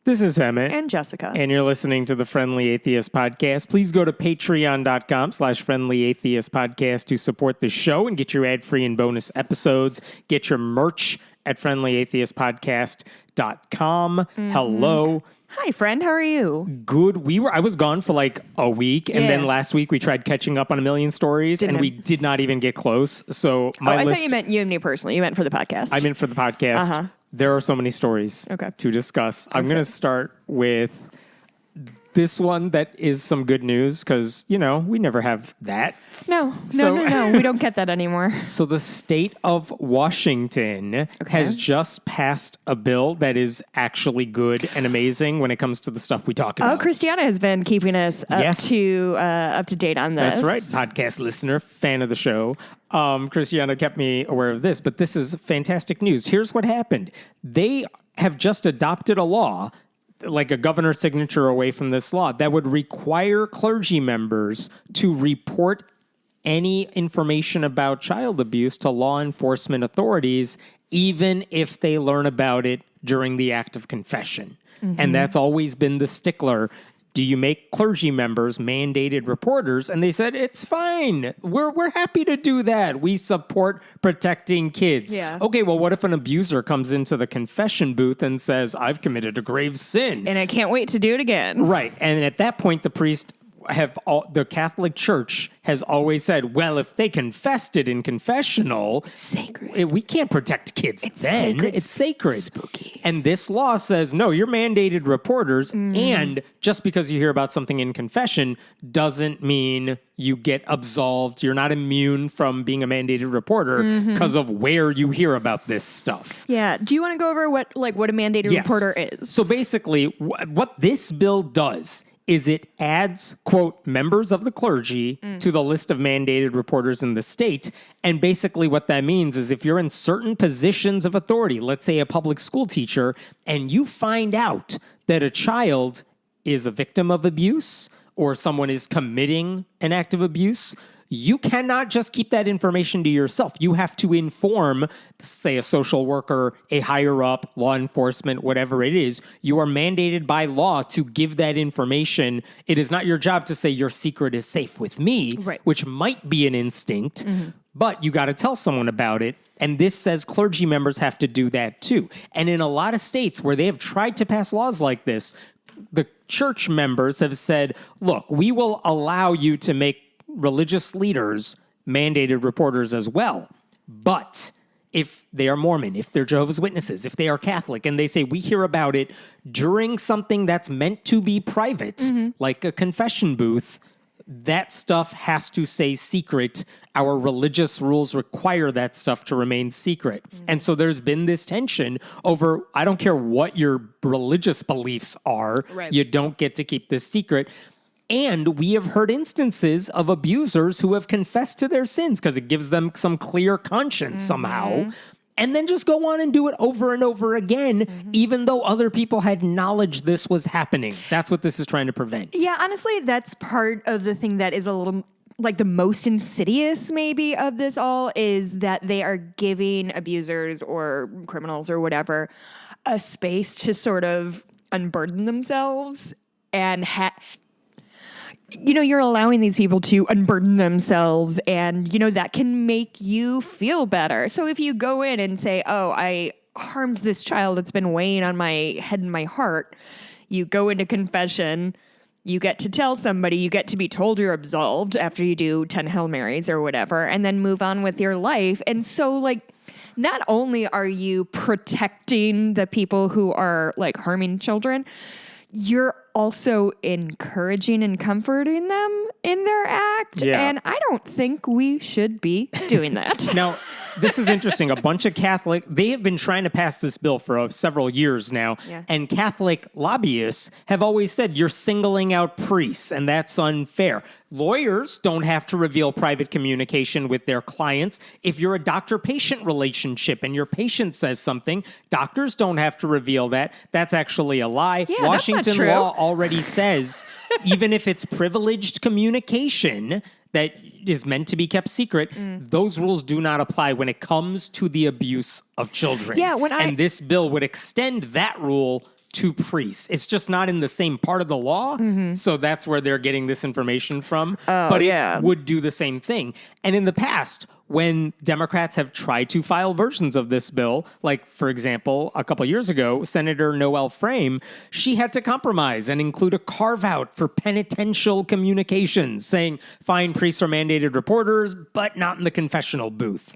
This is Emmett. And Jessica. And you're listening to the Friendly Atheist Podcast. Please go to patreon.com/friendlyatheistpodcast to support the show and get your ad-free and bonus episodes. Get your merch at friendlyatheistpodcast.com. Mm-hmm. Hello. Hi, friend. How are you? Good. I was gone for like a week, and then last week we tried catching up on a million stories, we did not even get close. So I thought you meant you and me personally. You meant for the podcast. I meant for the podcast. Uh-huh. There are so many stories to discuss. I'm going to start with this one that is some good news because, we never have that. No. We don't get that anymore. So the state of Washington has just passed a bill that is actually good and amazing when it comes to the stuff we talk about. Oh, Christiana has been keeping us up to date on this. That's right. Podcast listener, fan of the show. Christiana kept me aware of this, but this is fantastic news. Here's what happened. They have just adopted a law, like a governor's signature away from this law, that would require clergy members to report any information about child abuse to law enforcement authorities, even if they learn about it during the act of confession. Mm-hmm. And that's always been the stickler. Do you make clergy members mandated reporters? And they said, it's fine. We're happy to do that. We support protecting kids. Yeah. Okay, well, what if an abuser comes into the confession booth and says, I've committed a grave sin? And I can't wait to do it again. Right. And at that point, the priest the Catholic Church has always said, well, if they confessed it in confessional, it's sacred. We can't protect kids then. It's sacred. Spooky. And this law says, no, you're mandated reporters. And just because you hear about something in confession doesn't mean you get absolved. You're not immune from being a mandated reporter because of where you hear about this stuff. Yeah. Do you want to go over what a mandated reporter is? So basically, what this bill does is it adds, quote, members of the clergy to the list of mandated reporters in the state. And basically what that means is if you're in certain positions of authority, let's say a public school teacher, and you find out that a child is a victim of abuse or someone is committing an act of abuse, you cannot just keep that information to yourself. You have to inform, say, a social worker, a higher up, law enforcement, whatever it is. You are mandated by law to give that information. It is not your job to say your secret is safe with me, which might be an instinct, but you got to tell someone about it. And this says clergy members have to do that too. And in a lot of states where they have tried to pass laws like this, the church members have said, look, we will allow you to make religious leaders mandated reporters as well. But if they are Mormon, if they're Jehovah's Witnesses, if they are Catholic, and they say we hear about it during something that's meant to be private, like a confession booth, that stuff has to say secret. Our religious rules require that stuff to remain secret. And so there's been this tension over, I don't care what your religious beliefs are, you don't get to keep this secret. And we have heard instances of abusers who have confessed to their sins because it gives them some clear conscience somehow, and then just go on and do it over and over again, even though other people had knowledge this was happening. That's what this is trying to prevent. Yeah, honestly, that's part of the thing that is a little like the most insidious maybe of this all is that they are giving abusers or criminals or whatever a space to sort of unburden themselves and you're allowing these people to unburden themselves and, that can make you feel better. So if you go in and say, oh, I harmed this child, it's been weighing on my head and my heart, you go into confession, you get to tell somebody, you get to be told you're absolved after you do 10 Hail Marys or whatever, and then move on with your life. And so, not only are you protecting the people who are, harming children, you're also encouraging and comforting them in their act. Yeah. And I don't think we should be doing that. Now, this is interesting. A bunch of they have been trying to pass this bill for several years now. Yeah. And Catholic lobbyists have always said you're singling out priests, and that's unfair. Lawyers don't have to reveal private communication with their clients. If you're a doctor-patient relationship and your patient says something, doctors don't have to reveal that. That's actually a lie. Yeah, Washington law already says, even if it's privileged communication that is meant to be kept secret, those rules do not apply when it comes to the abuse of children. Yeah, and this bill would extend that rule to priests. It's just not in the same part of the law. So that's where they're getting this information from. But it would do the same thing. And in the past, when Democrats have tried to file versions of this bill, like, for example, a couple years ago, Senator Noelle Frame, she had to compromise and include a carve-out for penitential communications, saying fine priests or mandated reporters, but not in the confessional booth.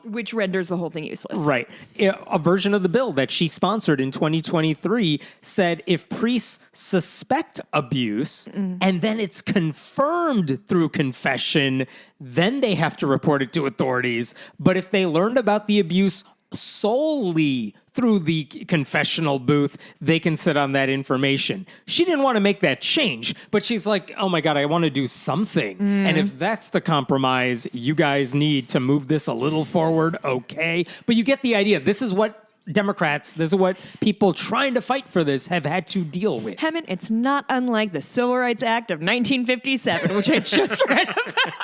Which renders the whole thing useless. Right. A version of the bill that she sponsored in 2023 said if priests suspect abuse and then it's confirmed through confession, then they have to report it to authorities. But if they learned about the abuse solely through the confessional booth, they can sit on that information. She didn't want to make that change, but she's like, oh my God, I want to do something. And if that's the compromise, you guys need to move this a little forward, okay? But you get the idea. This is what Democrats, this is what people trying to fight for this have had to deal with. Hemant, it's not unlike the Civil Rights Act of 1957, which I just read about.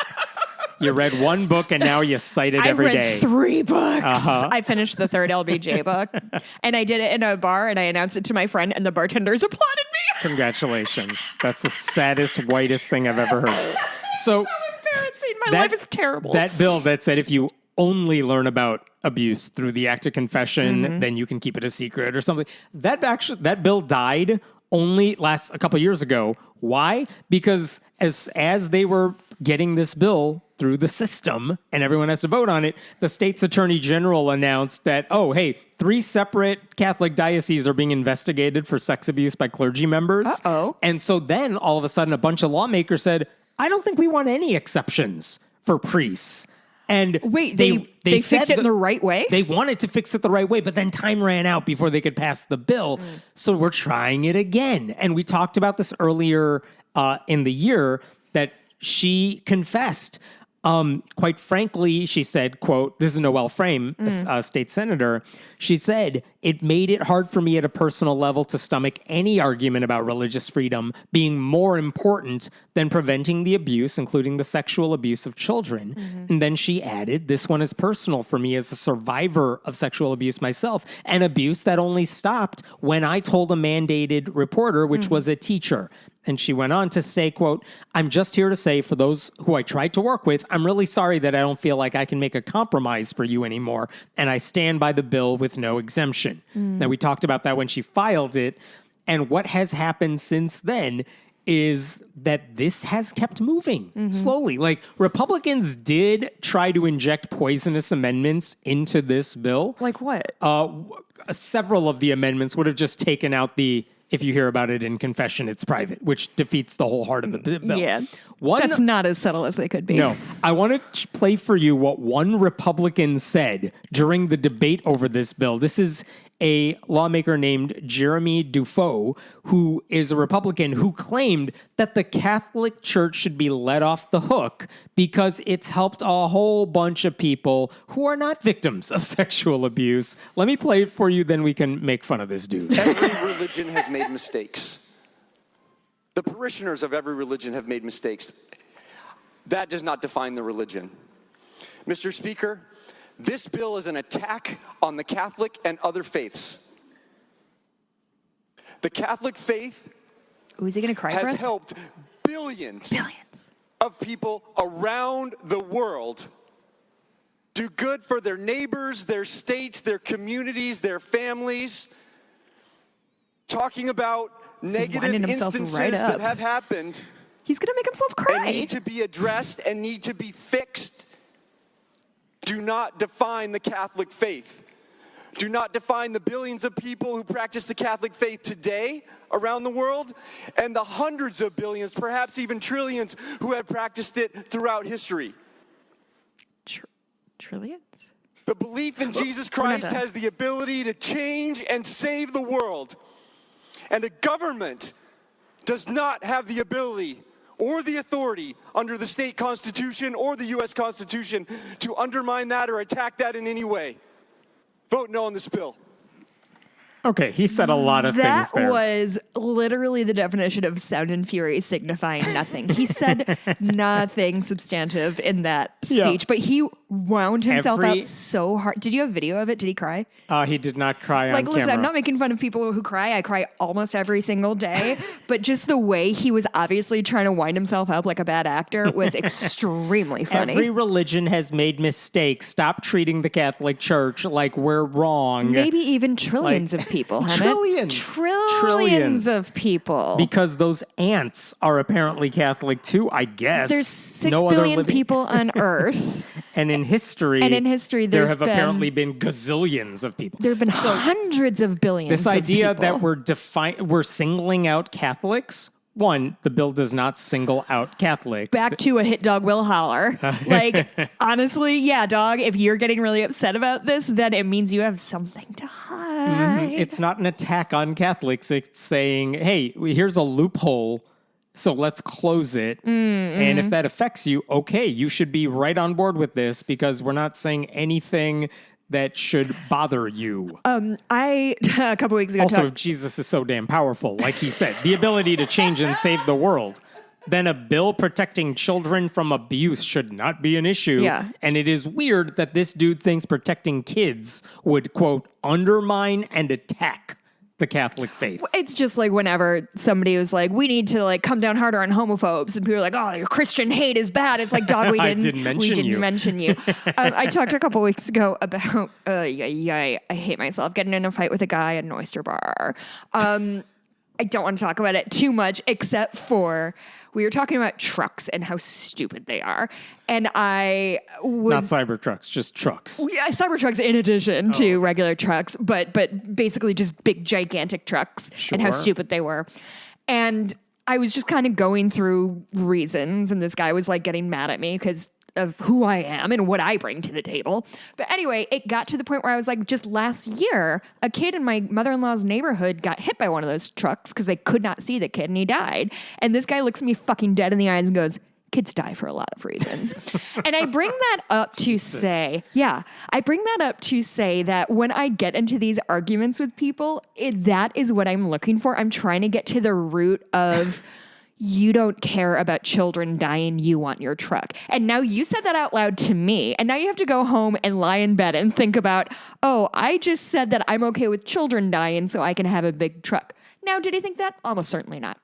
You read one book and now you cite it every day. I read 3 books. I finished the 3rd LBJ book, and I did it in a bar, and I announced it to my friend, and the bartenders applauded me. Congratulations. That's the saddest, whitest thing I've ever heard. So embarrassing. My life is terrible. That bill that said if you only learn about abuse through the act of confession, then you can keep it a secret or something. That bill died only a couple years ago. Why? Because as they were getting this bill through the system and everyone has to vote on it, the state's attorney general announced that, 3 separate Catholic dioceses are being investigated for sex abuse by clergy members. Uh-oh. And so then all of a sudden a bunch of lawmakers said, I don't think we want any exceptions for priests. And wait, they fixed it in the right way? They wanted to fix it the right way, but then time ran out before they could pass the bill. So we're trying it again. And we talked about this earlier in the year that she confessed. Quite frankly, she said, quote, this is Noelle Frame, a state senator. She said, it made it hard for me at a personal level to stomach any argument about religious freedom being more important than preventing the abuse, including the sexual abuse of children. And then she added, this one is personal for me as a survivor of sexual abuse myself, and abuse that only stopped when I told a mandated reporter, which was a teacher. And she went on to say, quote, I'm just here to say for those who I tried to work with, I'm really sorry that I don't feel like I can make a compromise for you anymore. And I stand by the bill with no exemption. Now, we talked about that when she filed it. And what has happened since then is that this has kept moving slowly. Like, Republicans did try to inject poisonous amendments into this bill. Like what? Several of the amendments would have just taken out if you hear about it in confession, it's private, which defeats the whole heart of the bill. Yeah. That's not as subtle as they could be. No. I want to play for you what one Republican said during the debate over this bill. This is a lawmaker named Jeremy Dufault, who is a Republican who claimed that the Catholic Church should be let off the hook because it's helped a whole bunch of people who are not victims of sexual abuse. Let me play it for you, then we can make fun of this dude. Every religion has made mistakes. The parishioners of every religion have made mistakes. That does not define the religion. Mr. Speaker, this bill is an attack on the Catholic and other faiths. The Catholic faith Is he going to cry for us? has helped billions of people around the world do good for their neighbors, their states, their communities, their families. Talking about negative instances that have happened. He's going to make himself cry. And need to be addressed and need to be fixed. Do not define the Catholic faith. Do not define the billions of people who practice the Catholic faith today around the world and the hundreds of billions, perhaps even trillions, who have practiced it throughout history. Trillions? The belief in Jesus Christ has the ability to change and save the world. And a government does not have the ability or the authority under the state constitution or the U.S. Constitution to undermine that or attack that in any way. Vote no on this bill. Okay, he said a lot of things That there. was literally the definition of sound and fury signifying nothing. He said nothing substantive in that speech, but he wound himself out so hard. Did you have video of it? Did he cry? He did not cry on Listen, camera. I'm not making fun of people who cry. I cry almost every single day. But just the way he was obviously trying to wind himself up like a bad actor was extremely funny. Every religion has made mistakes. Stop treating the Catholic Church like we're wrong. Maybe even trillions of people, Hammett. Trillions of people. Because those ants are apparently Catholic too, I guess. There's 6 billion people on Earth. And in history, there have apparently been gazillions of people. There have been hundreds of billions This of idea people. that we're singling out Catholics. One, the bill does not single out Catholics. Back to a hit dog will holler. Honestly, yeah, dog, if you're getting really upset about this, then it means you have something to hide. It's not an attack on Catholics. It's saying, hey, here's a loophole, so let's close it. And if that affects you, okay, you should be right on board with this because we're not saying anything that should bother you. I, a couple weeks ago, Also, if Jesus is so damn powerful, like he said, the ability to change and save the world, then a bill protecting children from abuse should not be an issue. Yeah. And it is weird that this dude thinks protecting kids would, quote, undermine and attack the Catholic faith. It's just like whenever somebody was like, we need to like come down harder on homophobes, and people are like, oh, your Christian hate is bad. It's like, dog, we didn't mention you. I talked a couple weeks ago about, I hate myself, getting in a fight with a guy at an oyster bar. I don't want to talk about it too much, except for we were talking about trucks and how stupid they are. And I was... Not Cybertrucks, just trucks. Yeah, Cybertrucks in addition to regular trucks, but basically just big, gigantic trucks and how stupid they were. And I was just kind of going through reasons, and this guy was like getting mad at me because of who I am and what I bring to the table. But anyway, it got to the point where I was like, just last year, a kid in my mother-in-law's neighborhood got hit by one of those trucks because they could not see the kid and he died. And this guy looks me fucking dead in the eyes and goes, kids die for a lot of reasons. And I bring that up to say, that when I get into these arguments with people, that is what I'm looking for. I'm trying to get to the root of you don't care about children dying, you want your truck. And now you said that out loud to me, and now you have to go home and lie in bed and think about, oh, I just said that I'm okay with children dying so I can have a big truck. Now, did he think that? Almost certainly not.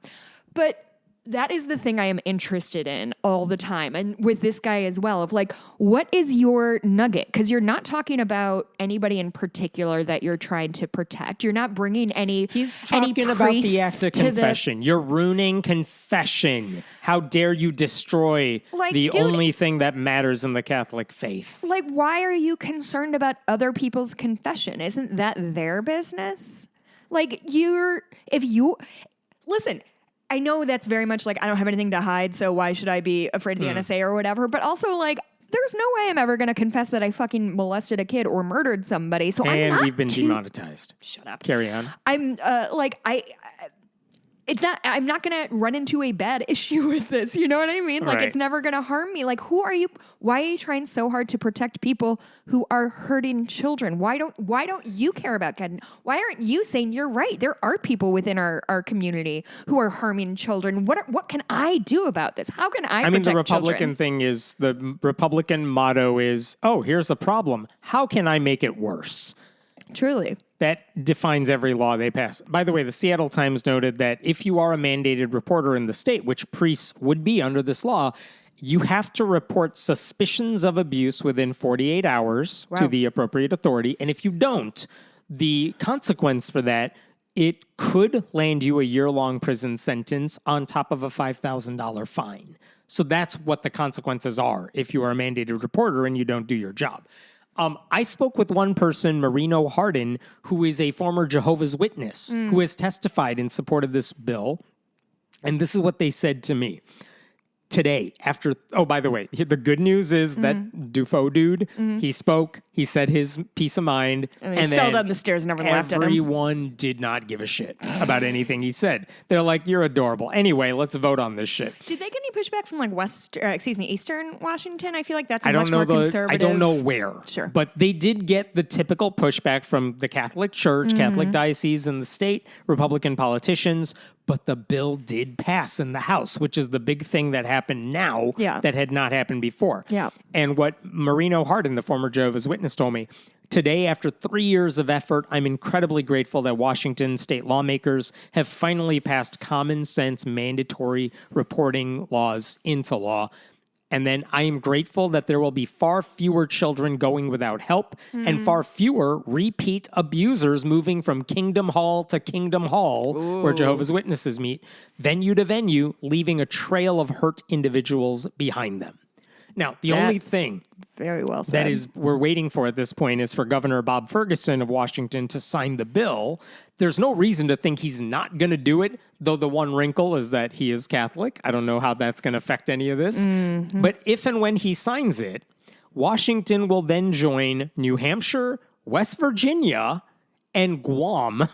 But that is the thing I am interested in all the time. And with this guy as well, of like, what is your nugget? Because you're not talking about anybody in particular that you're trying to protect. You're not bringing any He's talking about the act of confession. You're ruining confession. How dare you destroy only thing that matters in the Catholic faith? Like, why are you concerned about other people's confession? Isn't that their business? Like, listen, I know that's very much like, I don't have anything to hide, so why should I be afraid of the NSA or whatever? But also, like, there's no way I'm ever going to confess that I fucking molested a kid or murdered somebody. So and we've been demonetized. Shut up. Carry on. I'm I'm not going to run into a bad issue with this. You know what I mean? Like, It's never going to harm me. Like, why are you trying so hard to protect people who are hurting children? Why don't you care about kids? Why aren't you saying you're right? There are people within our community who are harming children. What can I do about this? How can I protect the Republican children? thing is, the Republican motto is, oh, here's a problem. How can I make it worse? Truly. That defines every law they pass. By the way, the Seattle Times noted that if you are a mandated reporter in the state, which priests would be under this law, you have to report suspicions of abuse within 48 hours to the appropriate authority. And if you don't, the consequence for that, it could land you a year-long prison sentence on top of a $5,000 fine. So that's what the consequences are if you are a mandated reporter and you don't do your job. I spoke with one person, Marino Hardin, who is a former Jehovah's Witness, who has testified in support of this bill. And this is what they said to me today by the way, the good news is that Dufo dude, he spoke, he said his peace of mind, and fell down the stairs and never laughed at him. Everyone did not give a shit about anything he said. They're like, you're adorable. Anyway, let's vote on this shit. Did they get any pushback from like Eastern Washington? I feel like that's a I don't much know more conservative. I don't know where. Sure. But they did get the typical pushback from the Catholic Church, Catholic diocese in the state, Republican politicians. But the bill did pass in the House, which is the big thing that happened now that had not happened before. Yeah. And what Marino Hardin, the former Jehovah's Witness, told me, today, after 3 years of effort, I'm incredibly grateful that Washington state lawmakers have finally passed common sense mandatory reporting laws into law. And then I am grateful that there will be far fewer children going without help and far fewer repeat abusers moving from Kingdom Hall to Kingdom Hall, where Jehovah's Witnesses meet, venue to venue, leaving a trail of hurt individuals behind them. Now, the only thing very well said. that is we're waiting for at this point is for Governor Bob Ferguson of Washington to sign the bill. There's no reason to think he's not going to do it, though the one wrinkle is that he is Catholic. I don't know how that's going to affect any of this. But if and when he signs it, Washington will then join New Hampshire, West Virginia, and Guam.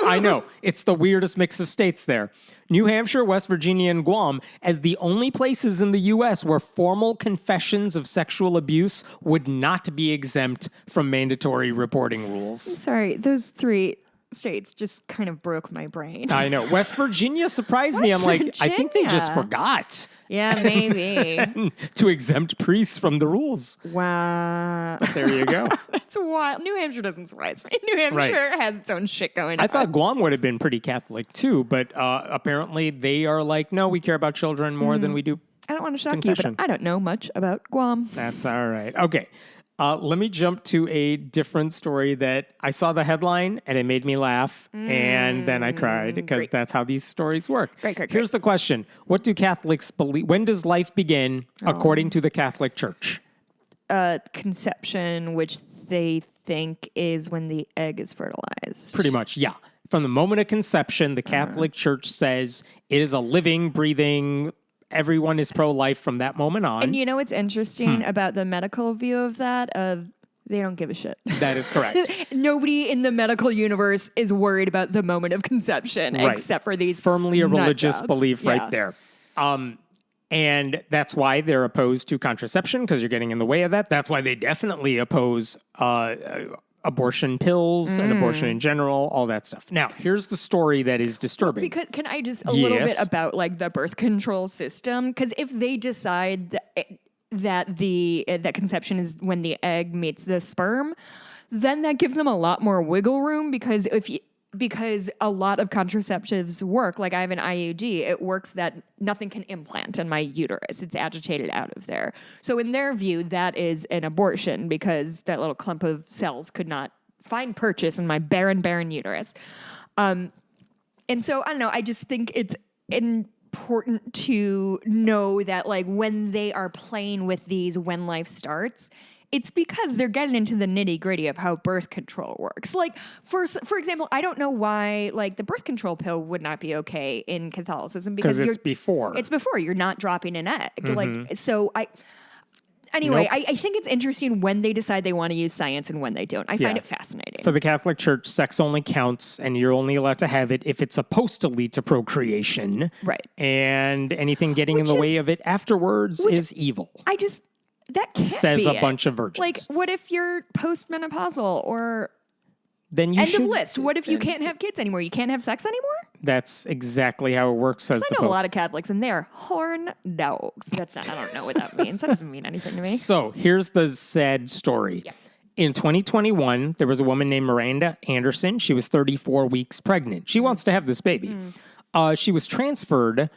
I know, it's the weirdest mix of states there. New Hampshire, West Virginia, and Guam as the only places in the U.S. where formal confessions of sexual abuse would not be exempt from mandatory reporting rules. Sorry, those 3 states just kind of broke my brain. I know. West Virginia surprised me. I'm like, I think they just forgot. Yeah, maybe. To exempt priests from the rules. Wow. But there you go. That's wild. New Hampshire doesn't surprise me. New Hampshire has its own shit going on. I thought Guam would have been pretty Catholic too, but apparently they are like, no, we care about children more than we do. I don't want to shock you, but I don't know much about Guam. That's all right. Okay. Let me jump to a different story that I saw the headline and it made me laugh and then I cried because that's how these stories work. Great. Here's the question. What do Catholics believe? When does life begin according to the Catholic Church? Conception, which they think is when the egg is fertilized. Pretty much, yeah. From the moment of conception, the Catholic Church says it is a living, breathing, everyone is pro-life from that moment on. And you know what's interesting about the medical view of that? They don't give a shit. That is correct. Nobody in the medical universe is worried about the moment of conception except for these firmly a religious jobs. belief right there. And that's why they're opposed to contraception, because you're getting in the way of that. That's why they definitely oppose abortion pills and abortion in general, all that stuff. Now, here's the story that is disturbing. Because can I just a little bit about like the birth control system? Because if they decide that conception is when the egg meets the sperm, then that gives them a lot more wiggle room because because a lot of contraceptives work. Like I have an IUD, it works that nothing can implant in my uterus. It's agitated out of there. So in their view, that is an abortion because that little clump of cells could not find purchase in my barren uterus. And so I don't know, I just think it's important to know that like when they are playing with these when life starts, it's because they're getting into the nitty-gritty of how birth control works. Like, for example, I don't know why, like, the birth control pill would not be okay in Catholicism because it's before. It's before. You're not dropping an egg. Mm-hmm. Like, so Anyway, nope. I think it's interesting when they decide they want to use science and when they don't. I find it fascinating. For the Catholic Church, sex only counts, and you're only allowed to have it if it's supposed to lead to procreation. Right. And anything getting in the way of it afterwards is evil. That can't says be a bunch of virgins. Like, what if you're postmenopausal or then you end of list? What if you can't have kids anymore? You can't have sex anymore? That's exactly how it works, says the I know Pope. a lot of Catholics, and they're horn dogs. That's not. I don't know what that means. That doesn't mean anything to me. So here's the sad story. Yeah. In 2021, there was a woman named Miranda Anderson. She was 34 weeks pregnant. She wants to have this baby. She was transferred.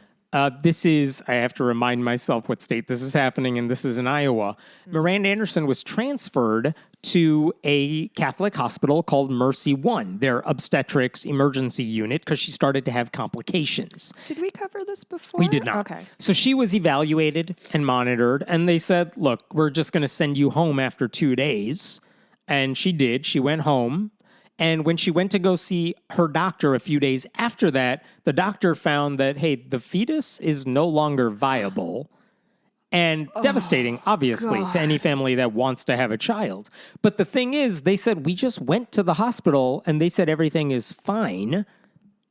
This is, I have to remind myself what state this is happening, and this is in Iowa. Miranda Anderson was transferred to a Catholic hospital called Mercy One, their obstetrics emergency unit, because she started to have complications. Did we cover this before? We did not. Okay. So she was evaluated and monitored, and they said, look, we're just going to send you home after 2 days. And she did. She went home. And when she went to go see her doctor a few days after that, the doctor found that, hey, the fetus is no longer viable. And devastating, obviously, to any family that wants to have a child. But the thing is, they said, we just went to the hospital and they said everything is fine.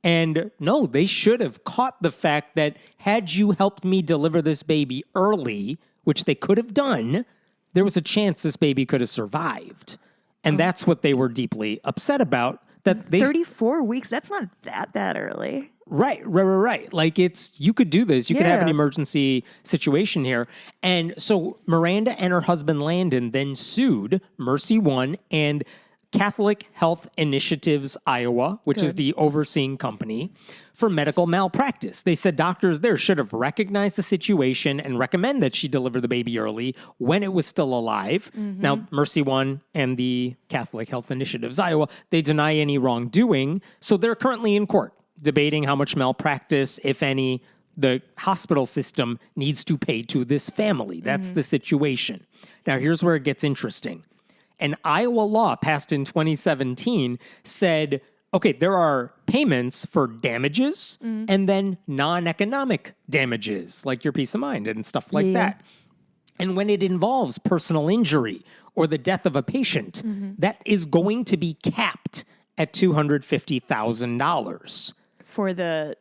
And no, they should have caught the fact that had you helped me deliver this baby early, which they could have done, there was a chance this baby could have survived. And that's what they were deeply upset about. That they 34 weeks, that's not that early. Right. Like you could do this. You could have an emergency situation here. And so Miranda and her husband Landon then sued Mercy One and Catholic Health Initiatives Iowa, which is the overseeing company, for medical malpractice. They said doctors there should have recognized the situation and recommend that she deliver the baby early when it was still alive. Now, Mercy One and the Catholic Health Initiatives Iowa, they deny any wrongdoing. So they're currently in court debating how much malpractice, if any, the hospital system needs to pay to this family. That's the situation. Now, here's where it gets interesting. An Iowa law passed in 2017 said, okay, there are payments for damages and then non-economic damages, like your peace of mind and stuff like that. And when it involves personal injury or the death of a patient, that is going to be capped at $250,000. For the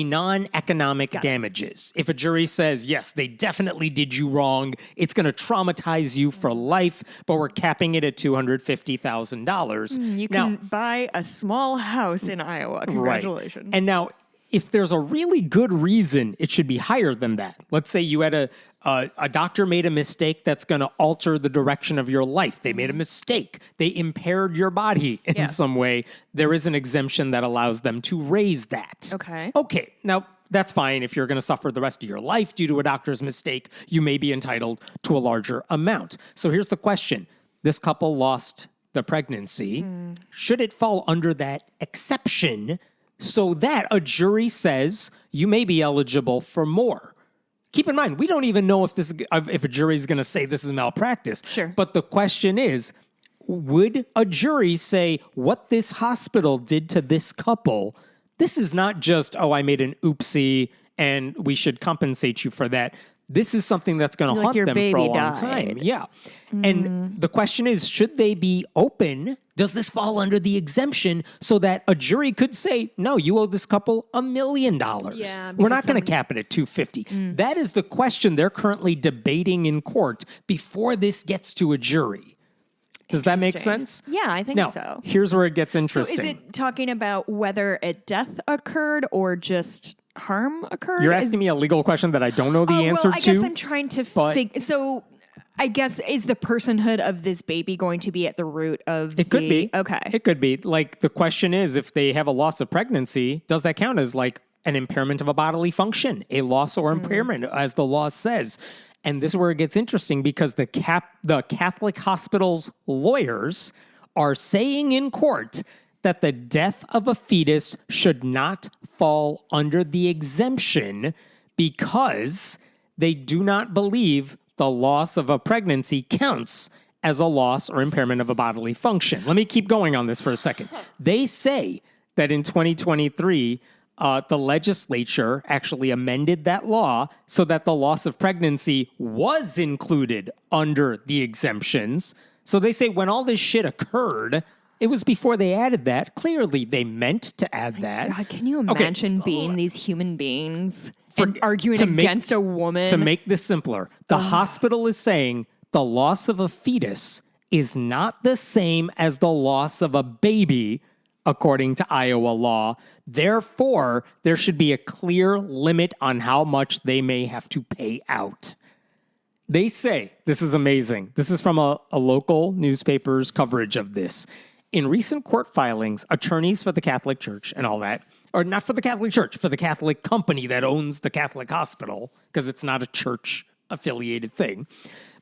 non-economic damages. If a jury says, yes, they definitely did you wrong, it's going to traumatize you for life, but we're capping it at $250,000. You can buy a small house in Iowa. Congratulations. Right. And now, if there's a really good reason, it should be higher than that. Let's say you had a doctor made a mistake that's going to alter the direction of your life. They made a mistake. They impaired your body in some way. There is an exemption that allows them to raise that. Okay. Now, that's fine. If you're going to suffer the rest of your life due to a doctor's mistake, you may be entitled to a larger amount. So here's the question. This couple lost the pregnancy. Should it fall under that exception so that a jury says you may be eligible for more? Keep in mind, we don't even know if a jury is going to say this is malpractice. Sure. But the question is, would a jury say what this hospital did to this couple, this is not just, oh, I made an oopsie and we should compensate you for that. This is something that's going to haunt them for a long time. Yeah. And the question is, should they be open? Does this fall under the exemption so that a jury could say, no, you owe this couple $1 million. Yeah, we're not going to cap it at $250,000. That is the question they're currently debating in court before this gets to a jury. Does that make sense? Yeah, I think now, so. Here's where it gets interesting. So is it talking about whether a death occurred or just harm occurred? You're asking me a legal question that I don't know the answer to. I guess I'm trying to figure. So I guess, is the personhood of this baby going to be at the root of It could be. Okay. It could be. Like, the question is, if they have a loss of pregnancy, does that count as like an impairment of a bodily function, a loss or impairment, as the law says? And this is where it gets interesting because the Catholic hospital's lawyers are saying in court that the death of a fetus should not fall under the exemption because they do not believe the loss of a pregnancy counts as a loss or impairment of a bodily function. Let me keep going on this for a second. They say that in 2023, the legislature actually amended that law so that the loss of pregnancy was included under the exemptions. So they say when all this shit occurred, it was before they added that. Clearly, they meant to add that. God, can you imagine being these human beings and arguing against a woman? To make this simpler, the hospital is saying the loss of a fetus is not the same as the loss of a baby, according to Iowa law. Therefore, there should be a clear limit on how much they may have to pay out. They say, this is amazing. This is from a local newspaper's coverage of this. In recent court filings, attorneys for the Catholic Church and all that, or not for the Catholic Church, for the Catholic company that owns the Catholic hospital, because it's not a church-affiliated thing,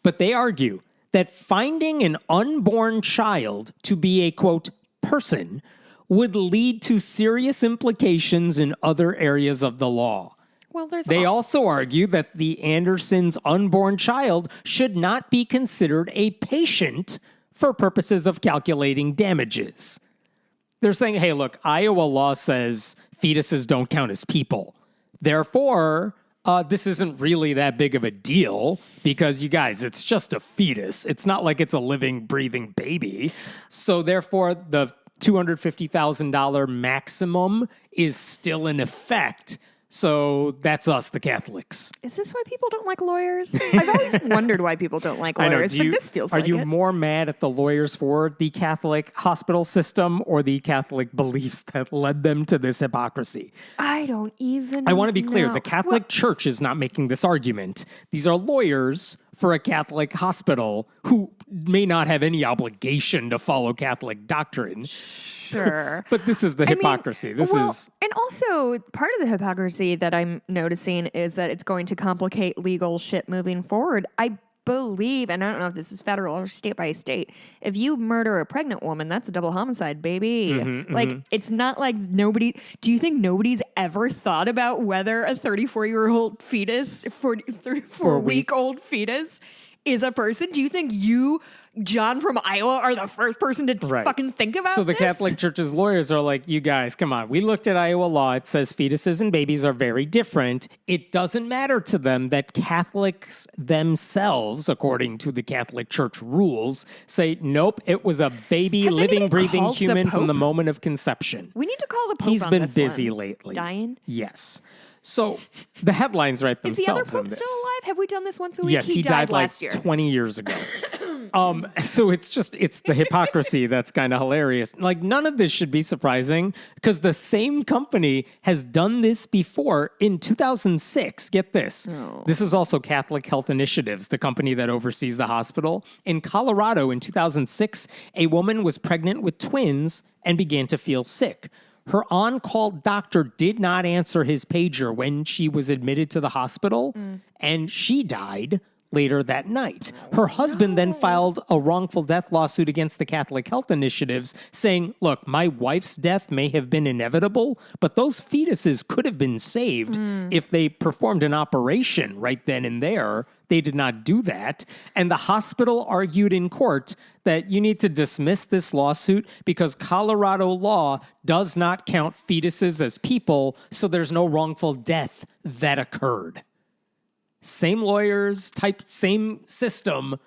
but they argue that finding an unborn child to be a, quote, person would lead to serious implications in other areas of the law. Well, they also argue that the Andersons' unborn child should not be considered a patient for purposes of calculating damages. They're saying, hey, look, Iowa law says fetuses don't count as people. Therefore, this isn't really that big of a deal because, you guys, it's just a fetus. It's not like it's a living, breathing baby. So therefore, the $250,000 maximum is still in effect. So that's us, the Catholics. Is this why people don't like lawyers? I've always wondered why people don't like lawyers, but this feels like it. Are you more mad at the lawyers for the Catholic hospital system or the Catholic beliefs that led them to this hypocrisy? I don't even I want to be clear. know. The Catholic Church is not making this argument. These are lawyers for a Catholic hospital who may not have any obligation to follow Catholic doctrine. Sure. But this is the hypocrisy. And also part of the hypocrisy that I'm noticing is that it's going to complicate legal shit moving forward. I believe, and I don't know if this is federal or state by state, if you murder a pregnant woman, that's a double homicide, baby. It's not like do you think nobody's ever thought about whether a 34-year-old fetus, 34-week-old fetus is a person? Do you think you, John from Iowa, are the first person to fucking think about this? So the Catholic Church's lawyers are like, you guys, come on. We looked at Iowa law. It says fetuses and babies are very different. It doesn't matter to them that Catholics themselves, according to the Catholic Church rules, say, nope, it was a baby, living, breathing human from the moment of conception. We need to call the Pope. He's on been this busy one. layly. Dying? Yes. So the headlines write themselves. Is the other Pope in this. still alive? Have we done this once a week? Yes, he died last like year. 20 years ago. So it's the hypocrisy that's kind of hilarious. Like, none of this should be surprising because the same company has done this before in 2006. Get this. Oh. This is also Catholic Health Initiatives, the company that oversees the hospital. In Colorado in 2006, a woman was pregnant with twins and began to feel sick. Her on-call doctor did not answer his pager when she was admitted to the hospital, and she died later that night. Her husband then filed a wrongful death lawsuit against the Catholic Health Initiatives, saying, look, my wife's death may have been inevitable, but those fetuses could have been saved if they performed an operation right then and there. They did not do that. And the hospital argued in court that you need to dismiss this lawsuit because Colorado law does not count fetuses as people, so there's no wrongful death that occurred. Same lawyers, same system,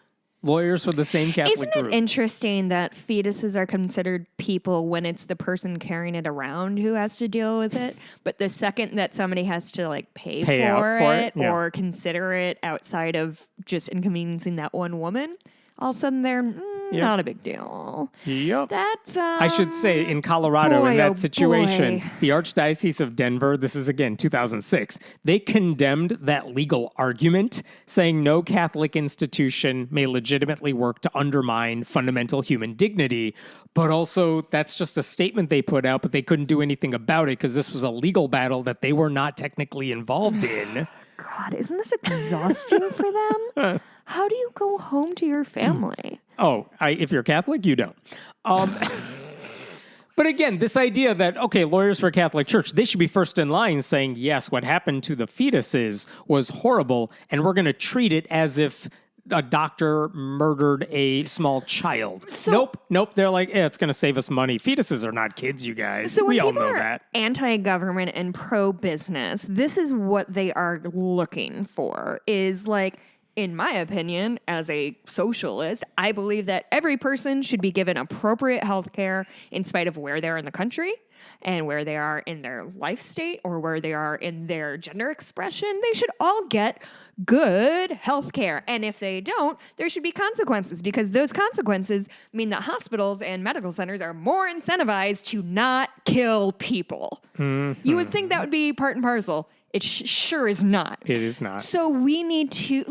lawyers for the same Catholic group. Isn't it interesting that fetuses are considered people when it's the person carrying it around who has to deal with it? But the second that somebody has to like pay for it or consider it outside of just inconveniencing that one woman, all of a sudden they're not a big deal. Yep. That's I should say in Colorado, in that situation, boy. the Archdiocese of Denver, this is again 2006, they condemned that legal argument, saying no Catholic institution may legitimately work to undermine fundamental human dignity. But also, that's just a statement they put out, but they couldn't do anything about it because this was a legal battle that they were not technically involved in. God, isn't this exhausting for them? How do you go home to your family? Oh, if you're Catholic, you don't. But again, this idea that, okay, lawyers for a Catholic Church, they should be first in line saying, yes, what happened to the fetuses was horrible, and we're going to treat it as if a doctor murdered a small child. Nope. They're like, it's going to save us money. Fetuses are not kids, you guys. So we all people know are that. Anti-government and pro-business, this is what they are looking for, is like, in my opinion, as a socialist, I believe that every person should be given appropriate health care in spite of where they're in the country and where they are in their life state or where they are in their gender expression. They should all get good health care. And if they don't, there should be consequences because those consequences mean that hospitals and medical centers are more incentivized to not kill people. Mm-hmm. You would think that would be part and parcel. It sure is not. It is not. So we need to,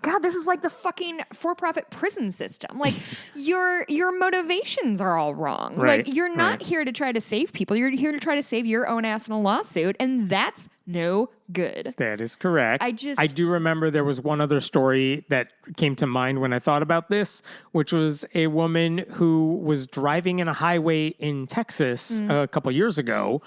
God, this is like the fucking for-profit prison system. Like, your motivations are all wrong. Right, like, you're not here to try to save people. You're here to try to save your own ass in a lawsuit, and that's no good. That is correct. I do remember there was one other story that came to mind when I thought about this, which was a woman who was driving in a highway in Texas a couple years ago.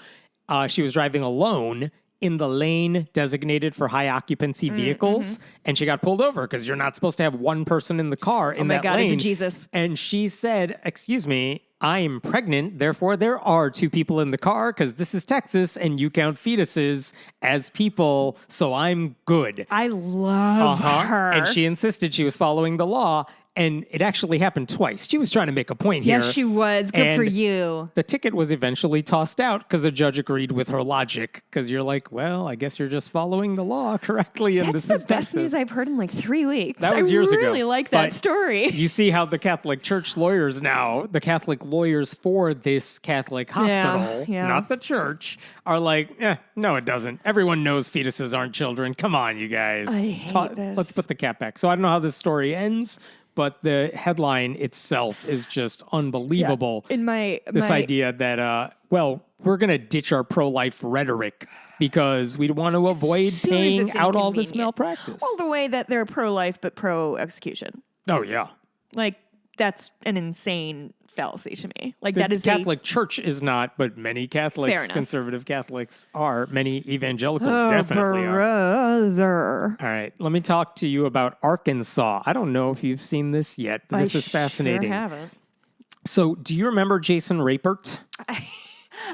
She was driving alone in the lane designated for high occupancy vehicles, and she got pulled over because you're not supposed to have one person in the car in that lane. Oh my God, is it Jesus? And she said, excuse me, I'm pregnant, therefore there are two people in the car because this is Texas and you count fetuses as people, so I'm good. I love her. And she insisted she was following the law. And it actually happened twice. She was trying to make a point here. Yes, she was. Good for And you. The ticket was eventually tossed out because the judge agreed with her logic. Because you're like, well, I guess you're just following the law correctly. And That's this the is best news I've heard in like 3 weeks. That was years ago. I really like that But story. You see how the Catholic Church lawyers now, the Catholic lawyers for this Catholic hospital, yeah. not the church, are like, no, it doesn't. Everyone knows fetuses aren't children. Come on, you guys. I hate this. Let's put the cat back. So I don't know how this story ends, but the headline itself is just unbelievable. In This idea that, we're going to ditch our pro-life rhetoric because we want to avoid soon as paying it's out all this inconvenient. malpractice. Well, the way that they're pro-life but pro-execution. Oh, yeah. Like, that's an insane fallacy to me. Like, The that is Catholic Church is not, but many Fair Catholics, enough. conservative Catholics are. Many evangelicals Oh, definitely are. brother. All right, let me talk to you about Arkansas. I don't know if you've seen this yet, but this is fascinating. Sure haven't. So, do you remember Jason Rapert?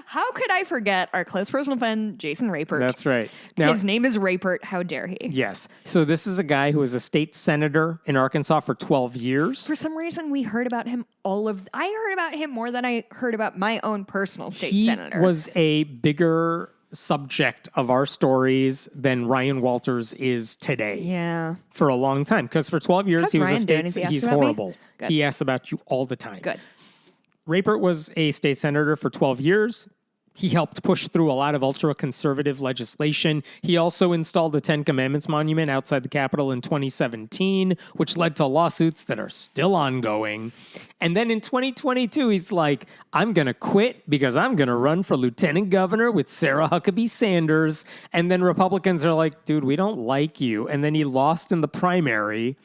How could I forget our close personal friend, Jason Rapert? That's right. Now, His name is Rapert. How dare he? yes. So, this is a guy who was a state senator in Arkansas for 12 years. For some reason, we heard about him I heard about him more than I heard about my own personal state He senator. was a bigger subject of our stories than Ryan Walters is today. Yeah. For a long time, because for 12 years How's he was Ryan a doing? state. Has he asked He's about me? horrible. Good. He asks about you all the time. Good. Rapert was a state senator for 12 years. He helped push through a lot of ultra-conservative legislation. He also installed the Ten Commandments monument outside the Capitol in 2017, which led to lawsuits that are still ongoing. And then in 2022, he's like, I'm going to quit because I'm going to run for lieutenant governor with Sarah Huckabee Sanders. And then Republicans are like, dude, we don't like you. And then he lost in the primary,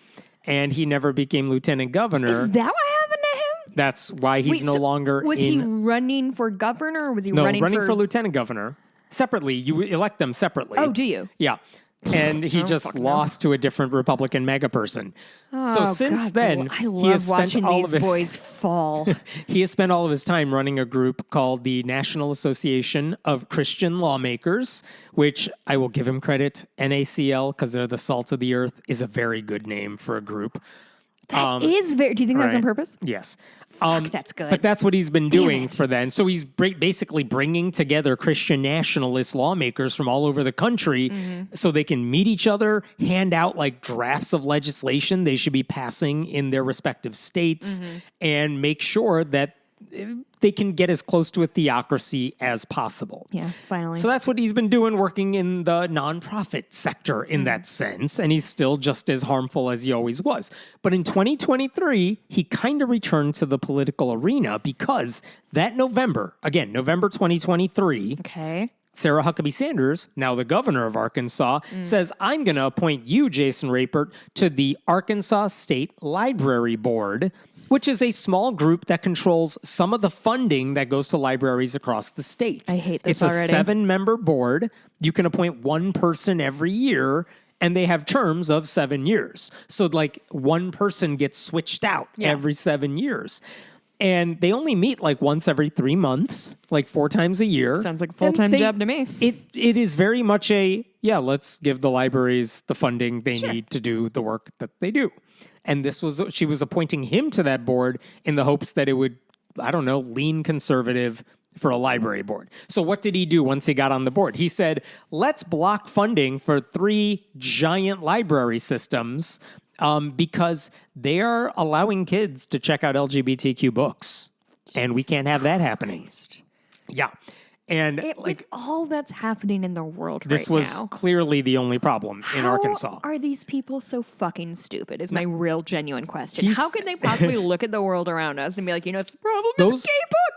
and he never became lieutenant governor. Is that what happened to him? That's why he's no longer was in... he running for governor or was he No, running for lieutenant governor. Separately. You elect them separately. Oh, do you? Yeah. And he just fucking lost to a different Republican mega person. So since God, then, I he love has spent watching all these of his boys fall. he has spent all of his time running a group called the National Association of Christian Lawmakers, which I will give him credit. NACL, because they're the salt of the earth, is a very good name for a group. Is very. Do you think that's on Right. purpose? Yes. That's good. But that's what he's been doing it. for then. So he's basically bringing together Christian nationalist lawmakers from all over the country so they can meet each other, hand out like drafts of legislation they should be passing in their respective states, and make sure that they can get as close to a theocracy as possible. Yeah, finally. So that's what he's been doing, working in the nonprofit sector in that sense. And he's still just as harmful as he always was. But in 2023, he kind of returned to the political arena because that November, again, November 2023, Okay. Sarah Huckabee Sanders, now the governor of Arkansas, says, I'm going to appoint you, Jason Rapert, to the Arkansas State Library Board, which is a small group that controls some of the funding that goes to libraries across the state. I hate this It's already. a 7-member board. You can appoint one person every year, and they have terms of 7 years. So, like, one person gets switched out every 7 years. And they only meet like once every 3 months, like 4 times a year. Sounds like a And full-time they- job to me. It is very much let's give the libraries the funding they need to do the work that they do. And she was appointing him to that board in the hopes that it would, I don't know, lean conservative for a library board. So what did he do once he got on the board? He said, let's block funding for 3 giant library systems because they are allowing kids to check out LGBTQ books. And we can't have that happening. Yeah. And With all that's happening in the world this right was now. clearly the only problem in Arkansas. How are these people so fucking stupid is my real genuine question. He's- How could they possibly look at the world around us and be like, it's the problem Those- is gay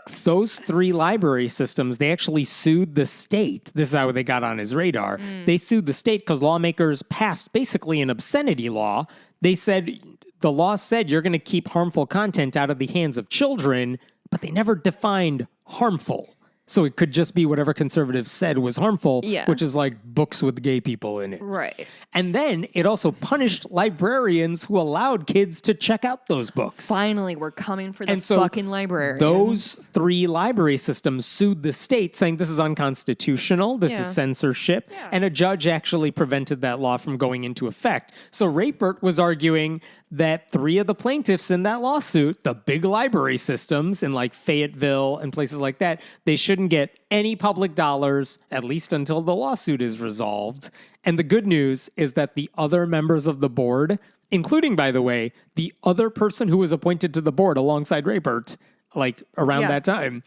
books? Those 3 library systems, they actually sued the state. This is how they got on his radar. They sued the state because lawmakers passed basically an obscenity law. They said, the law said you're going to keep harmful content out of the hands of children, but they never defined harmful. So it could just be whatever conservatives said was harmful, Yeah. which is like books with gay people in it. Right. And then it also punished librarians who allowed kids to check out those books. Finally, we're coming for the And so fucking librarians. those 3 library systems sued the state, saying this is unconstitutional, this Yeah. is censorship, Yeah. and a judge actually prevented that law from going into effect. So Rapert was arguing that 3 of the plaintiffs in that lawsuit, the big library systems in like Fayetteville and places like that, they shouldn't get any public dollars, at least until the lawsuit is resolved. And the good news is that the other members of the board, including, by the way, the other person who was appointed to the board alongside Rapert, like around Yeah. that time,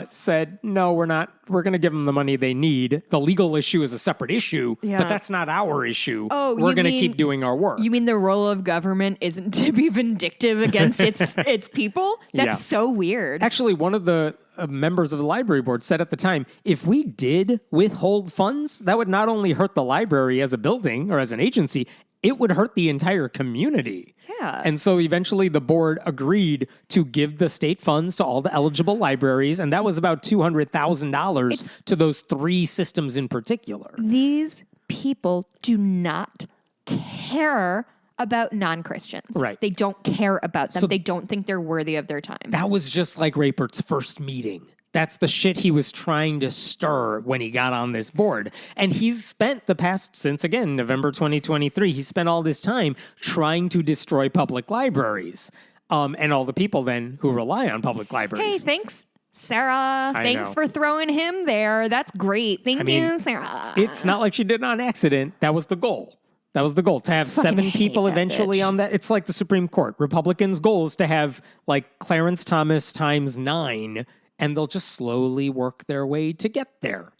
said, no, we're not. We're going to give them the money they need. The legal issue is a separate issue, Yeah. but that's not our issue. Oh, we're you going to mean- keep doing our work. You mean the role of government isn't to be vindictive against its people? That's Yeah. so weird. Actually, one of the members of the library board said at the time, if we did withhold funds, that would not only hurt the library as a building or as an agency, it would hurt the entire community. Yeah. And so eventually the board agreed to give the state funds to all the eligible libraries, and that was about $200,000 to those 3 systems in particular. These people do not care about non-Christians. Right. They don't care about them. So- They don't think they're worthy of their time. That was just like Rapert's first meeting. That's the shit he was trying to stir when he got on this board. And he's spent the past, since again, November 2023, he spent all this time trying to destroy public libraries. And all the people then who rely on public Hey, libraries. thanks, Sarah. Thanks know. for throwing him there. That's great. Thank mean, you, Sarah. It's not like she did it on accident. That was the goal. That was the goal, to have Fucking 7 hate people that eventually bitch. on that. It's like the Supreme Court. Republicans' goal is to have like Clarence Thomas times 9, and they'll just slowly work their way to get there.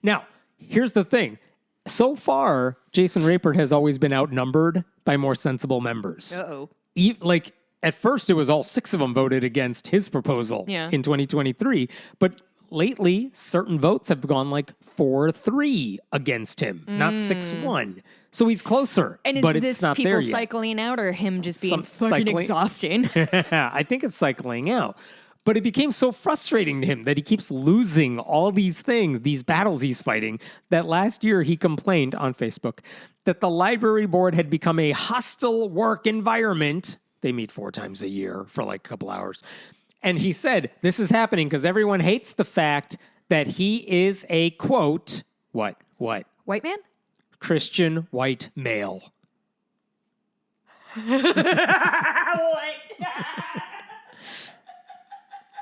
Now, here's the thing. So far, Jason Rapert has always been outnumbered by more sensible members. Uh-oh. Like, at first, it was all 6 of them voted against his proposal Yeah. in 2023. But lately, certain votes have gone like 4-3 against him, not 6-1. So he's closer, And is but it's this not people there yet. cycling out or him just being Some fucking cycling- exhausting? I think it's cycling out. But it became so frustrating to him that he keeps losing all these things, these battles he's fighting, that last year he complained on Facebook that the library board had become a hostile work environment. They meet 4 times a year for like a couple hours. And he said, this is happening because everyone hates the fact that he is a, quote, what? White man? Christian white male.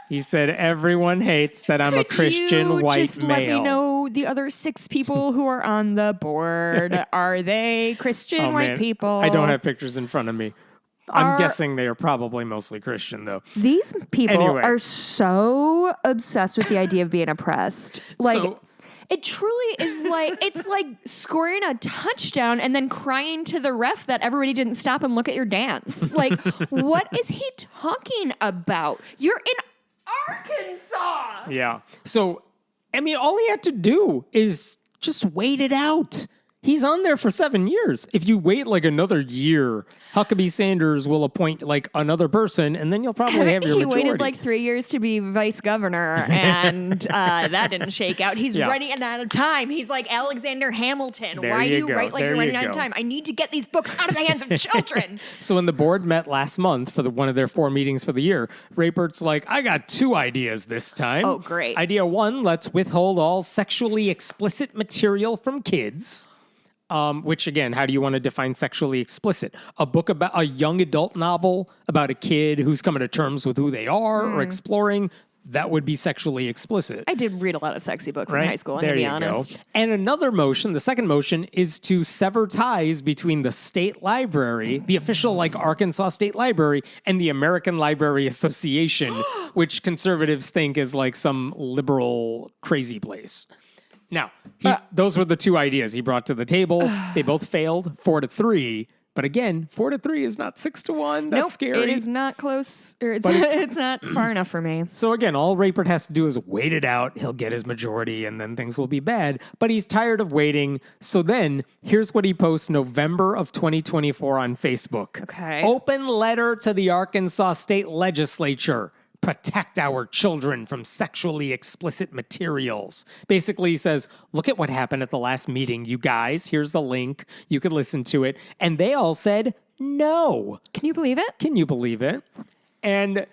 He said, everyone hates that I'm a Christian you white just male. let me know the other 6 people who are on the board. Are they Christian Oh, white man. people? I don't have pictures in front of me. I'm Are- guessing they are probably mostly Christian, though. These people Anyway. are so obsessed with the idea of being oppressed. Like, So- it truly is like, it's like scoring a touchdown and then crying to the ref that everybody didn't stop and look at your dance. Like, what is he talking about? You're in Arkansas. Yeah. So, I mean, all he had to do is just wait it out. He's on there for 7 years. If you wait like another year, Huckabee Sanders will appoint like another person, and then you'll probably have your He majority. waited like 3 years to be vice governor, and that didn't shake out. He's Yeah. running out of time. He's like Alexander Hamilton. There Why do you you go. write like There you're running you out of go. time? I need to get these books out of the hands of children. So when the board met last month for one of their 4 meetings for the year, Rapert's like, I got 2 ideas this time. Oh, great. Idea 1, let's withhold all sexually explicit material from kids. Which again, how do you want to define sexually explicit? A book about a young adult novel about a kid who's coming to terms with who they are or exploring, that would be sexually explicit. I did read a lot of sexy books Right? in high school, and There to be you honest. go. And another motion, the second motion, is to sever ties between the state library, the official like Arkansas State Library, and the American Library Association, which conservatives think is like some liberal crazy place. Now, those were the 2 ideas he brought to the table. They both failed, 4-3. But again, 4-3 is not 6-1. That's Nope, scary. it is not close, or it's, But it's- it's not far enough for me. So again, all Rapert has to do is wait it out. He'll get his majority and then things will be bad. But he's tired of waiting. So then here's what he posts November of 2024 on Facebook. Okay. Open letter to the Arkansas State Legislature. protect our children from sexually explicit materials. Basically, he says, look at what happened at the last meeting, you guys. Here's the link. You can listen to it. And they all said no. Can you believe it? Can you believe it? And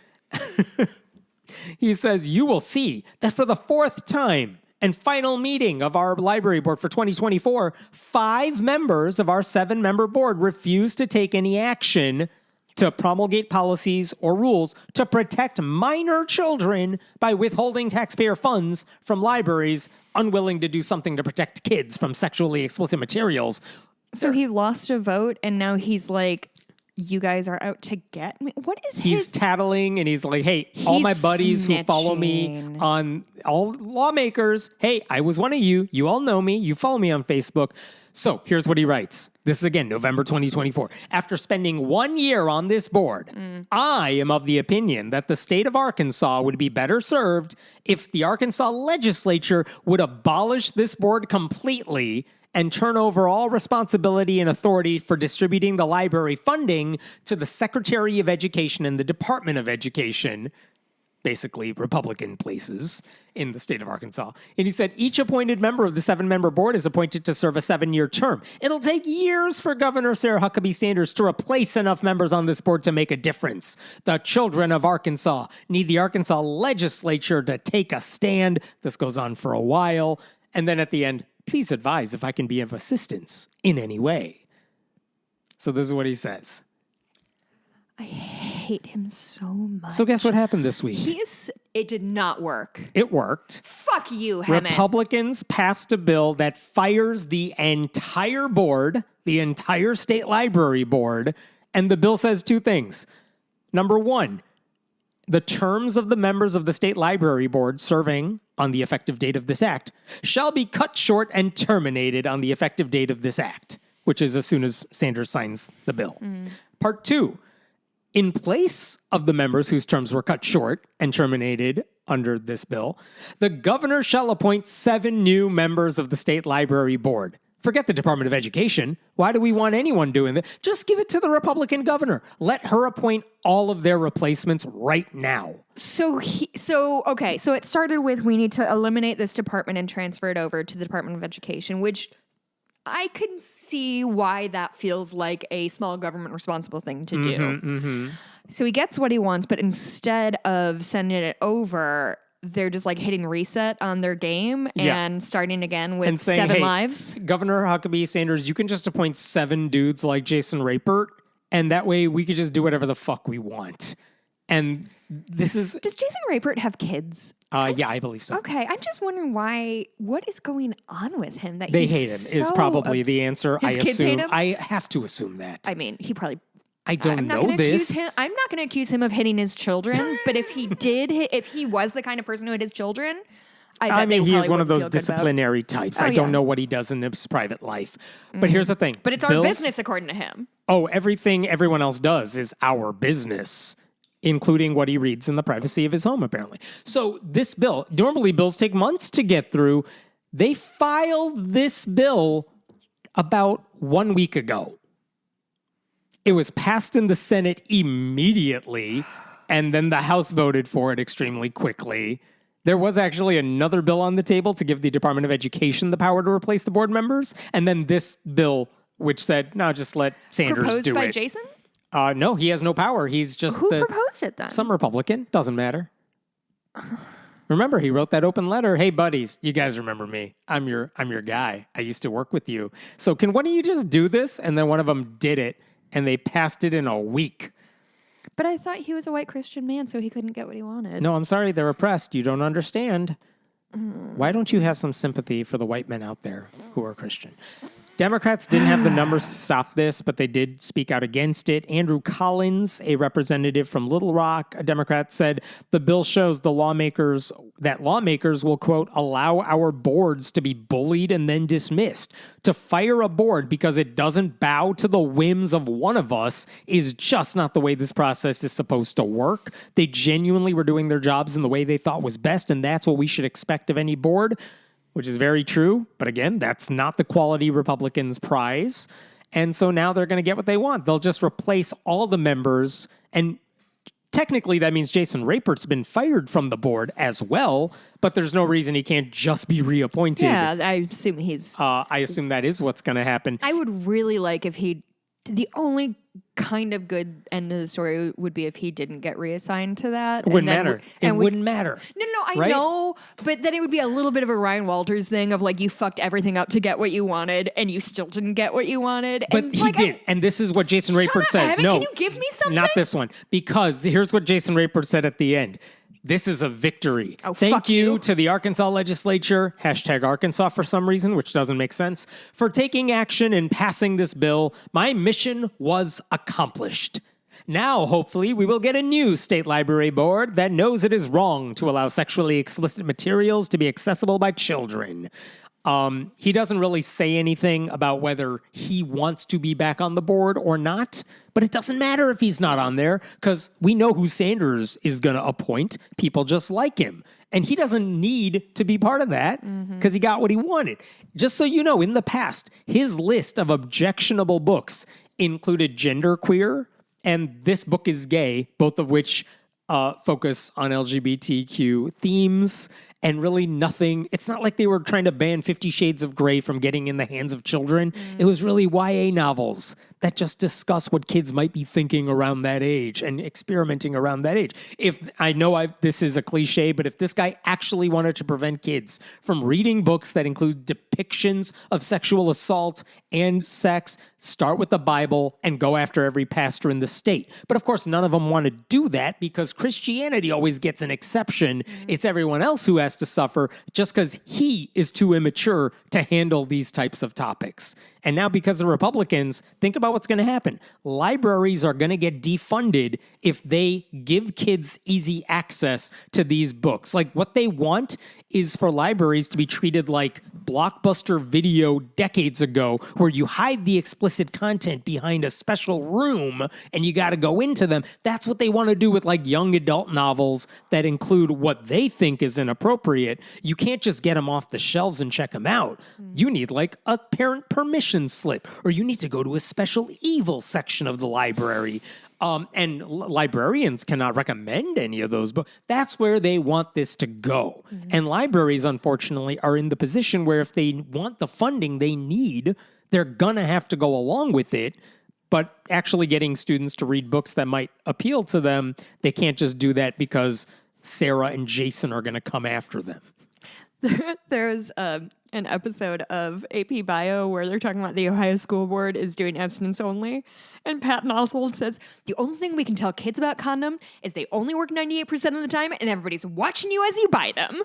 he says, you will see that for the fourth time and final meeting of our library board for 2024, 5 members of our 7-member board refused to take any action to promulgate policies or rules to protect minor children by withholding taxpayer funds from libraries unwilling to do something to protect kids from sexually explicit materials. So he lost a vote, and now he's like, you guys are out to get me? What is He's tattling, and he's like, hey, all my buddies who follow me snitching. on, all lawmakers, hey, I was one of you. You all know me. You follow me on Facebook. So here's what he writes. This is, again, November 2024. After spending 1 year on this board, I am of the opinion that the state of Arkansas would be better served if the Arkansas legislature would abolish this board completely and turn over all responsibility and authority for distributing the library funding to the Secretary of Education and the Department of Education, basically Republican places in the state of Arkansas. And he said each appointed member of the 7-member board is appointed to serve a 7-year term. It'll take years for Governor Sarah Huckabee Sanders to replace enough members on this board to make a difference. The children of Arkansas need the Arkansas legislature to take a stand. This goes on for a while. And then at the end, please advise if I can be of assistance in any way. So this is what he says. I hate him so much. So guess what happened this week? It did not work. It worked. Fuck you, Hammond. Republicans passed a bill that fires the entire board, the entire state library board, and the bill says 2 things. Number 1, the terms of the members of the state library board serving on the effective date of this act shall be cut short and terminated on the effective date of this act, which is as soon as Sanders signs the bill. Part 2, in place of the members whose terms were cut short and terminated under this bill, the governor shall appoint 7 new members of the state library board. Forget the Department of Education. Why do we want anyone doing that? Just give it to the Republican governor. Let her appoint all of their replacements right now. So it started with we need to eliminate this department and transfer it over to the Department of Education, which I can see why that feels like a small government responsible thing to do. So he gets what he wants, but instead of sending it over, they're just like hitting reset on their game and starting again with and saying, 7 hey, lives. Governor Huckabee Sanders, you can just appoint 7 dudes like Jason Rapert, and that way we could just do whatever the fuck we want. And this is... Does Jason Rapert have kids? I believe so. Okay, I'm just wondering what is going on with him? That They he's hate him is so probably the answer. His I kids assume. hate him? I have to assume that. I mean, he probably... I don't know this. I'm not going to accuse him of hitting his children, but if he did, if he was the kind of person who hit his children, I mean, he is one of those feel good about. disciplinary types. Oh, I don't yeah. know what he does in his private life. But here's the thing. But it's our business, according to him. Oh, everything everyone else does is our business, including what he reads in the privacy of his home, apparently. So this bill, normally bills take months to get through. They filed this bill about 1 week ago. It was passed in the Senate immediately, and then the House voted for it extremely quickly. There was actually another bill on the table to give the Department of Education the power to replace the board members, and then this bill, which said, no, just let Sanders Proposed do by it. Jason? No, he has no power. He's just Who proposed it then? some Republican. Doesn't matter. Remember, he wrote that open letter. Hey, buddies, you guys remember me. I'm your guy. I used to work with you. So can one of you just do this? And then one of them did it, and they passed it in a week. But I thought he was a white Christian man, so he couldn't get what he wanted. No, I'm sorry. They're oppressed. You don't understand. Why don't you have some sympathy for the white men out there who are Christian? Democrats didn't have the numbers to stop this, but they did speak out against it. Andrew Collins, a representative from Little Rock, a Democrat, said the bill shows that lawmakers will, quote, allow our boards to be bullied and then dismissed. To fire a board because it doesn't bow to the whims of one of us is just not the way this process is supposed to work. They genuinely were doing their jobs in the way they thought was best, and that's what we should expect of any board. Which is very true. But again, that's not the quality Republicans prize. And so now they're going to get what they want. They'll just replace all the members. And technically that means Jason Rapert's been fired from the board as well, but there's no reason he can't just be reappointed. Yeah, I assume he's... I assume that is what's going to happen. I would really like if he... The only kind of good end of the story would be if he didn't get reassigned to that. It wouldn't matter. It wouldn't matter. No, I right? know, but then it would be a little bit of a Ryan Walters thing of like, you fucked everything up to get what you wanted, and you still didn't get what you wanted. But and he like, did. And this is what Jason Rapert says. Evan, No, can you give me something? not this one. Because here's what Jason Rapert said at the end. This is a victory. Oh, Thank fuck you you to the Arkansas legislature, hashtag Arkansas for some reason, which doesn't make sense, for taking action and passing this bill. My mission was accomplished. Now, hopefully, we will get a new state library board that knows it is wrong to allow sexually explicit materials to be accessible by children. He doesn't really say anything about whether he wants to be back on the board or not, but it doesn't matter if he's not on there because we know who Sanders is going to appoint, people just like him. And he doesn't need to be part of that because he got what he wanted. Just so you know, in the past, his list of objectionable books included Genderqueer and This Book is Gay, both of which focus on LGBTQ themes. And really nothing, it's not like they were trying to ban 50 Shades of Grey from getting in the hands of children. It was really YA novels that just discuss what kids might be thinking around that age and experimenting around that age. If I know this is a cliche, but if this guy actually wanted to prevent kids from reading books that include depictions of sexual assault and sex, start with the Bible and go after every pastor in the state. But of course, none of them want to do that because Christianity always gets an exception. It's everyone else who has to suffer just because he is too immature to handle these types of topics. And now because of Republicans, think about what's going to happen. Libraries are going to get defunded if they give kids easy access to these books. Like what they want is for libraries to be treated like Blockbuster Video decades ago, where you hide the explicit content behind a special room and you got to go into them. That's what they want to do with like young adult novels that include what they think is inappropriate. You can't just get them off the shelves and check them out. You need like a parent permission slip, or you need to go to a special evil section of the library. And librarians cannot recommend any of those books. That's where they want this to go. And libraries, unfortunately, are in the position where if they want the funding they need, they're going to have to go along with it. But actually getting students to read books that might appeal to them, they can't just do that because Sarah and Jason are going to come after them. There's an episode of AP Bio where they're talking about the Ohio School Board is doing abstinence only. And Patton Oswalt says, the only thing we can tell kids about condom is they only work 98% of the time and everybody's watching you as you buy them.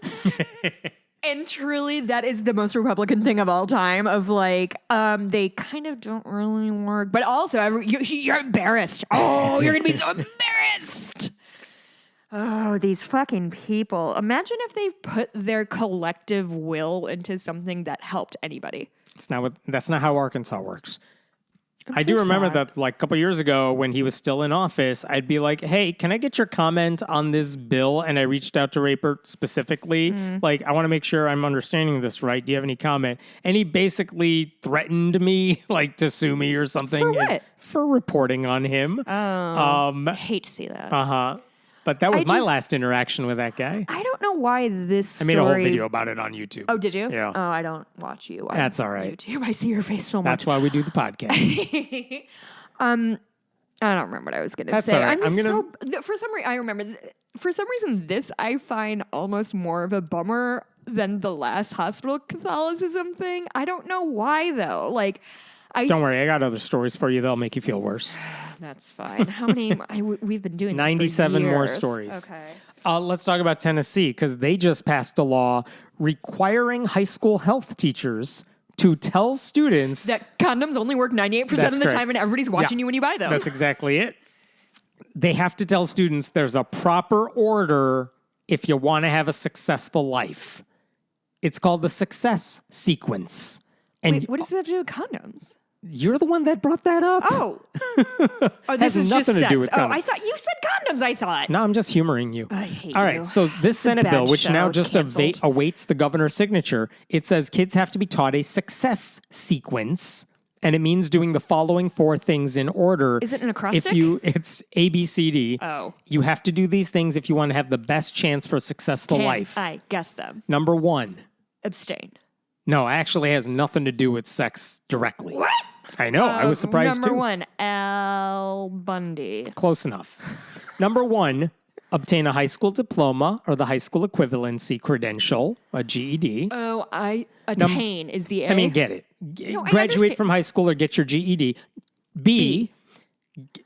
And truly, that is the most Republican thing of all time of like, they kind of don't really work. But also, you're embarrassed. Oh, you're going to be so embarrassed. Oh, these fucking people. Imagine if they put their collective will into something that helped anybody. That's not how Arkansas works. I so do remember sad. that like a couple years ago when he was still in office, I'd be like, hey, can I get your comment on this bill? And I reached out to Rapert specifically. Like, I want to make sure I'm understanding this right. Do you have any comment? And he basically threatened me like to sue me or something. For what? For reporting on him. I hate to see that. Uh-huh. But that was my last interaction with that guy. I don't know why this story... I made a whole video about it on YouTube. Oh, did you? Yeah. Oh, I don't watch you. That's all right. YouTube. I see your face so much. That's why we do the podcast. I don't remember what I was going to say. All right. For some reason, this I find almost more of a bummer than the last hospital Catholicism thing. I don't know why, though. Like... Don't worry, I got other stories for you. They'll make you feel worse. That's fine. How many? We've been doing this 97 for more years. stories. Okay. Let's talk about Tennessee, because they just passed a law requiring high school health teachers to tell students that condoms only work 98% of the time and everybody's watching you when you buy them. That's exactly it. They have to tell students there's a proper order if you want to have a successful life. It's called the success sequence. And Wait, what does it have to do with condoms? You're the one that brought that up. Oh, this is just nothing to sex. do with condoms. I thought you said condoms. I thought. No, I'm just humoring you. I hate All you. right, so this Senate bad bill, which show. now It's just awaits the governor's signature, it says kids have to be taught a success sequence. and it means doing the following 4 things in order. Is it an acrostic? It's A, B, C, D. Oh. You have to do these things if you want to have the best chance for a successful life. I guess them. Number 1. Abstain. No, actually has nothing to do with sex directly. What? I know. I was surprised Number too. 1, Al Bundy. Close enough. Number 1, obtain a high school diploma or the high school equivalency credential, a GED. Oh, attain is the A. I mean, get it. I Graduate understand. from high school or get your GED. B,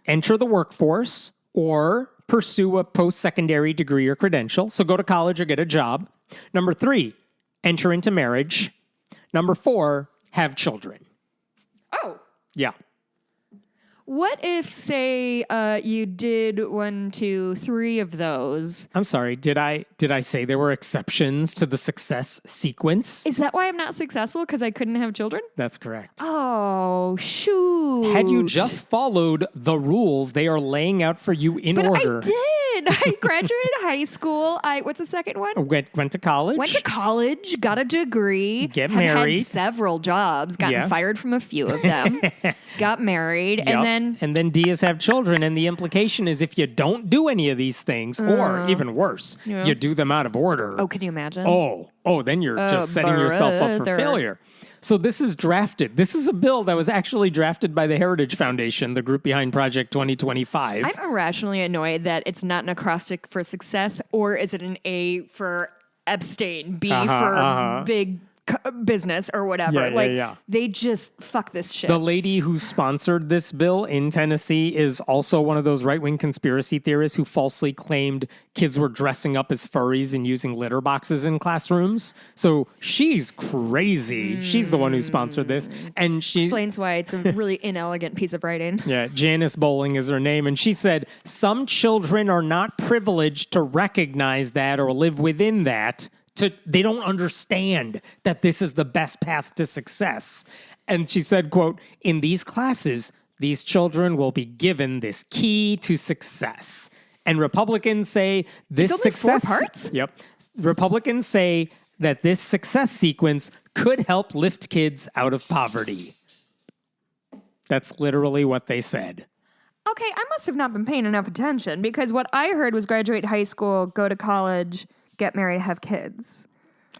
enter the workforce or pursue a post-secondary degree or credential. So go to college or get a job. Number 3, enter into marriage. Number 4, have children. Oh. Yeah. What if, say, you did 1, 2, 3 of those? I'm sorry. Did I say there were exceptions to the success sequence? Is that why I'm not successful? Because I couldn't have children? That's correct. Oh, shoot. Had you just followed the rules they are laying out for you in order. I did. I graduated high school. What's the second one? Went to college. Went to college, got a degree, Get have married. had several jobs, gotten Yes. fired from a few of them, got married, Yep. and then D is have children. And the implication is if you don't do any of these things, or even worse, you do them out of order. oh, can you imagine? Then you're just setting yourself up for brother. failure. So this is drafted. This is a bill that was actually drafted by the Heritage Foundation, the group behind Project 2025. I'm irrationally annoyed that it's not an acrostic for success, or is it an A for abstain, B for big business or whatever. Yeah. They just fuck this shit. The lady who sponsored this bill in Tennessee is also one of those right-wing conspiracy theorists who falsely claimed kids were dressing up as furries and using litter boxes in classrooms. So she's crazy. She's the one who sponsored this. And she explains why it's a really inelegant piece of writing. Yeah, Janice Bowling is her name. And she said, some children are not privileged to recognize that or live within that. They don't understand that this is the best path to success. And she said, quote, in these classes, these children will be given this key to success. And Republicans say this It's only success... 4 parts? Yep. Republicans say that this success sequence could help lift kids out of poverty. That's literally what they said. Okay, I must have not been paying enough attention because what I heard was graduate high school, go to college, get married, have kids.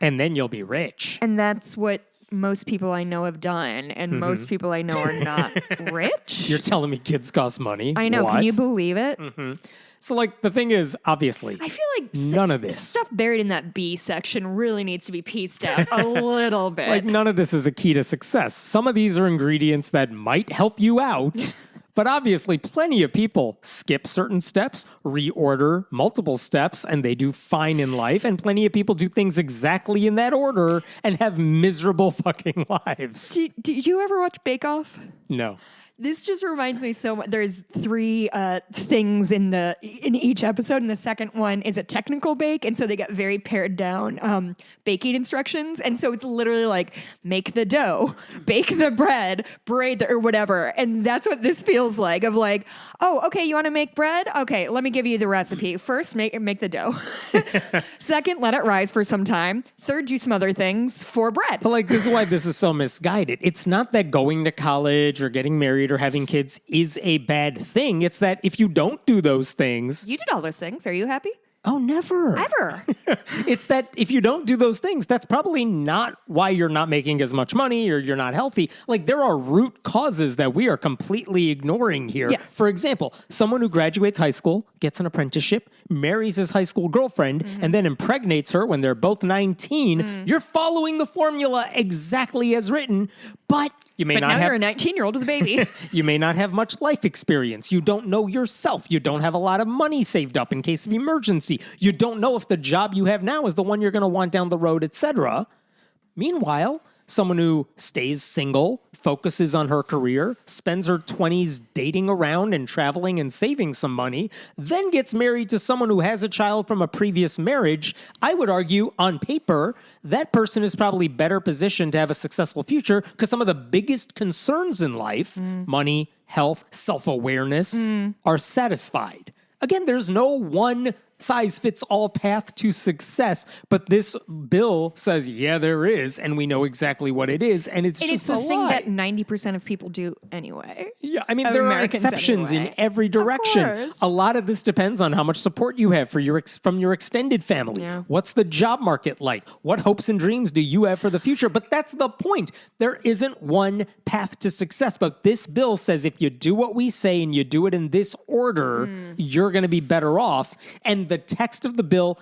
And then you'll be rich. And that's what most people I know have done. And most people I know are not rich. You're telling me kids cost money? I know. What? Can you believe it? So, like, the thing is, obviously, I feel like none of this. stuff buried in that B section really needs to be pieced out a little bit. Like, none of this is a key to success. Some of these are ingredients that might help you out. But obviously, plenty of people skip certain steps, reorder multiple steps, and they do fine in life. And plenty of people do things exactly in that order and have miserable fucking lives. Did you ever watch Bake Off? No. This just reminds me so much. There's 3 things in each episode, and the second one is a technical bake, and so they get very pared down baking instructions, and so it's literally like make the dough, bake the bread, braid or whatever, and that's what this feels like. Of like, oh, okay, you want to make bread? Okay, let me give you the recipe. First, make the dough. Second, let it rise for some time. Third, do some other things for bread. But like, this is why this is so misguided. It's not that going to college or getting married or having kids is a bad thing. It's that if you don't do those things... You did all those things. Are you happy? Oh, never. Ever. It's that if you don't do those things, that's probably not why you're not making as much money or you're not healthy. Like, there are root causes that we are completely ignoring here. Yes. For example, someone who graduates high school, gets an apprenticeship, marries his high school girlfriend, and then impregnates her when they're both 19. You're following the formula exactly as written, but you may But not now have... you're a 19-year-old with a baby. You may not have much life experience. You don't know yourself. You don't have a lot of money saved up in case of emergency. You don't know if the job you have now is the one you're going to want down the road, etc. Meanwhile, someone who stays single, focuses on her career, spends her 20s dating around and traveling and saving some money, then gets married to someone who has a child from a previous marriage, I would argue, on paper, that person is probably better positioned to have a successful future because some of the biggest concerns in life, money, health, self-awareness, are satisfied. Again, there's no one one-size-fits-all path to success. But this bill says, yeah, there is, and we know exactly what it is, and it's And just it's the a thing lie. that 90% of people do anyway. Yeah, I mean, there are Americans exceptions anyway. in every direction. course. A lot of this depends on how much support you have for from your extended family. Yeah. What's the job market like? What hopes and dreams do you have for the future? But that's the point. There isn't one path to success. But this bill says if you do what we say and you do it in this order, you're going to be better off. And the text of the bill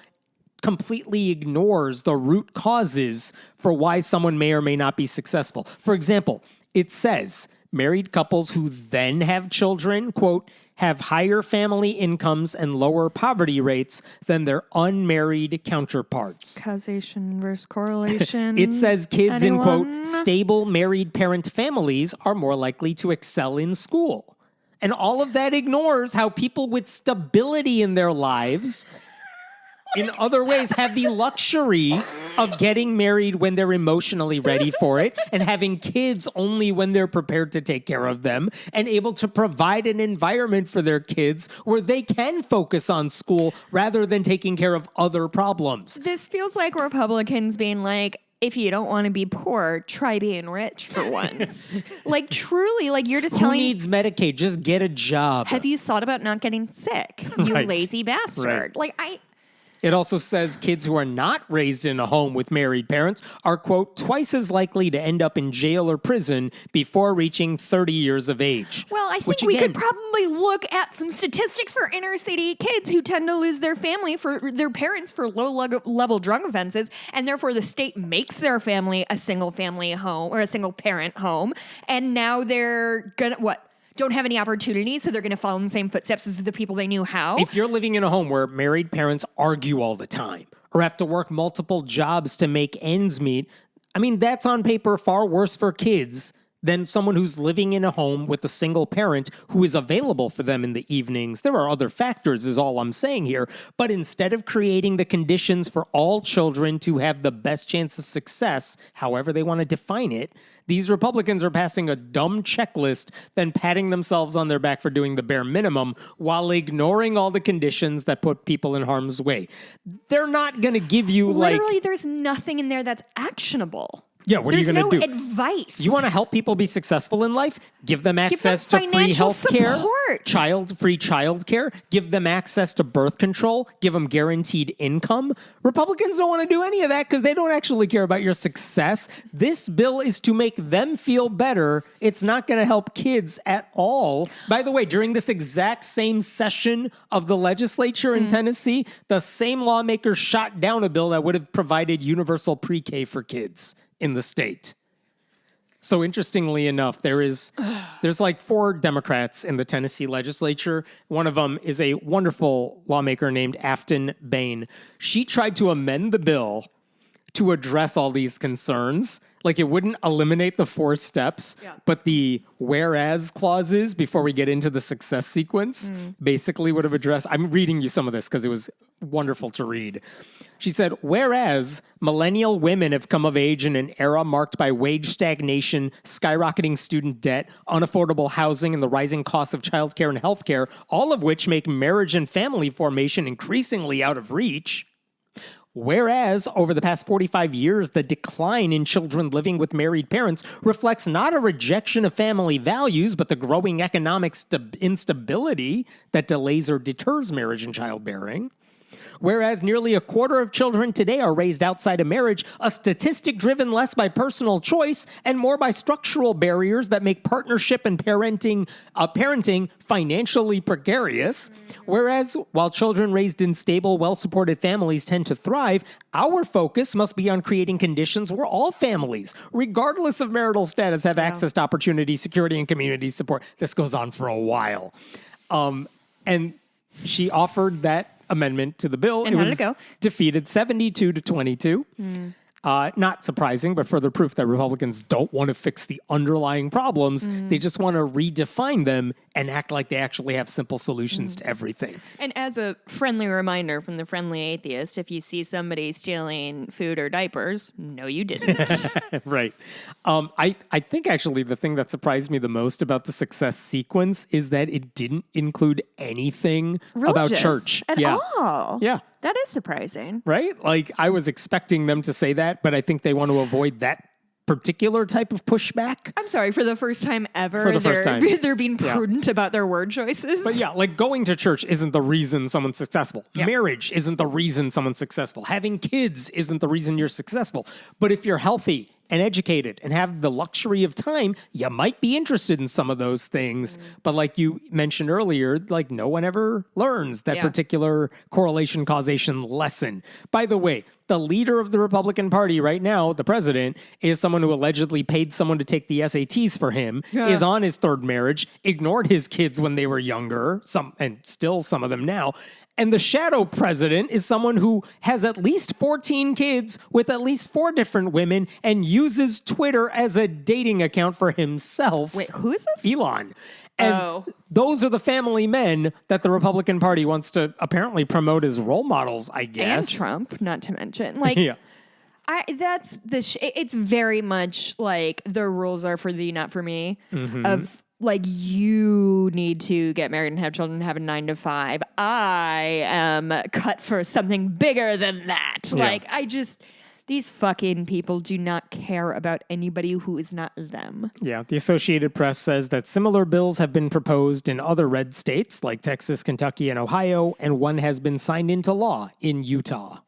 completely ignores the root causes for why someone may or may not be successful. For example, it says married couples who then have children, quote, have higher family incomes and lower poverty rates than their unmarried counterparts. Causation versus correlation. It says kids in, quote, Anyone? stable married parent families are more likely to excel in school. And all of that ignores how people with stability in their lives, in other ways, have the luxury of getting married when they're emotionally ready for it and having kids only when they're prepared to take care of them and able to provide an environment for their kids where they can focus on school rather than taking care of other problems. This feels like Republicans being like, if you don't want to be poor, try being rich for once. Like, truly, like, you're just Who telling needs Medicaid? Just get a job. have you thought about not getting sick, you Right. lazy bastard? Right. Like, It also says kids who are not raised in a home with married parents are, quote, twice as likely to end up in jail or prison before reaching 30 years of age. well, I think Which, we again, could probably look at some statistics for inner city kids who tend to lose their family for their parents for low level drug offenses, and therefore the state makes their family a single family home or a single parent home, and now they're gonna don't have any opportunities, so they're going to follow in the same footsteps as the people they knew how. If you're living in a home where married parents argue all the time or have to work multiple jobs to make ends meet, I mean, that's on paper far worse for kids than someone who's living in a home with a single parent who is available for them in the evenings. There are other factors, is all I'm saying here. But instead of creating the conditions for all children to have the best chance of success, however they want to define it, these Republicans are passing a dumb checklist, then patting themselves on their back for doing the bare minimum while ignoring all the conditions that put people in harm's way. They're not going to give you Literally, there's nothing in there that's actionable. Yeah, what are you There's going to no do? advice. You want to help people be successful in life? Give them access to free financial health care, support. free child care, give them access to birth control, give them guaranteed income. Republicans don't want to do any of that because they don't actually care about your success. This bill is to make them feel better. It's not going to help kids at all. By the way, during this exact same session of the legislature in Tennessee, the same lawmakers shot down a bill that would have provided universal pre-K for kids in the state. So interestingly enough, there's like 4 Democrats in the Tennessee legislature. One of them is a wonderful lawmaker named Afton Bain. She tried to amend the bill to address all these concerns. Like, it wouldn't eliminate the 4 steps, but the whereas clauses before we get into the success sequence basically would have addressed. I'm reading you some of this because it was wonderful to read. She said, whereas millennial women have come of age in an era marked by wage stagnation, skyrocketing student debt, unaffordable housing, and the rising costs of childcare and healthcare, all of which make marriage and family formation increasingly out of reach. Whereas, over the past 45 years, the decline in children living with married parents reflects not a rejection of family values, but the growing economic instability that delays or deters marriage and childbearing. Whereas nearly a quarter of children today are raised outside of marriage, a statistic driven less by personal choice and more by structural barriers that make partnership and parenting financially precarious. Whereas while children raised in stable, well-supported families tend to thrive, our focus must be on creating conditions where all families, regardless of marital status, have access to opportunity, security, and community support. This goes on for a while. And she offered that amendment to the bill. And how did it go? Defeated 72 to 22. Not surprising, but further proof that Republicans don't want to fix the underlying problems. They just want to redefine them and act like they actually have simple solutions to everything. And as a friendly reminder from the friendly atheist, if you see somebody stealing food or diapers, no, you didn't. Right. I think actually the thing that surprised me the most about the success sequence is that it didn't include anything about Religious church. at all. Yeah. That is surprising. Right? Like, I was expecting them to say that, but I think they want to avoid that particular type of pushback. I'm sorry, for the first time ever, For the first time. they're being prudent about their word choices. But yeah, like going to church isn't the reason someone's successful. Yeah. Marriage isn't the reason someone's successful. Having kids isn't the reason you're successful. But if you're healthy and educated and have the luxury of time, you might be interested in some of those things. But like you mentioned earlier, like no one ever learns that particular correlation causation lesson. By the way, the leader of the Republican Party right now, the president, is someone who allegedly paid someone to take the SATs for him, is on his third marriage, ignored his kids when they were younger, and still some of them now. And the shadow president is someone who has at least 14 kids with at least 4 different women and uses Twitter as a dating account for himself. Wait, who is this? Elon. And those are the family men that the Republican Party wants to apparently promote as role models, I guess. And Trump, not to mention. Like, Yeah. that's it's very much like the rules are for thee, not for me. Of like, you need to get married and have children and have a 9 to 5. I am cut for something bigger than that. Yeah. Like, these fucking people do not care about anybody who is not them. Yeah, the Associated Press says that similar bills have been proposed in other red states like Texas, Kentucky, and Ohio, and one has been signed into law in Utah.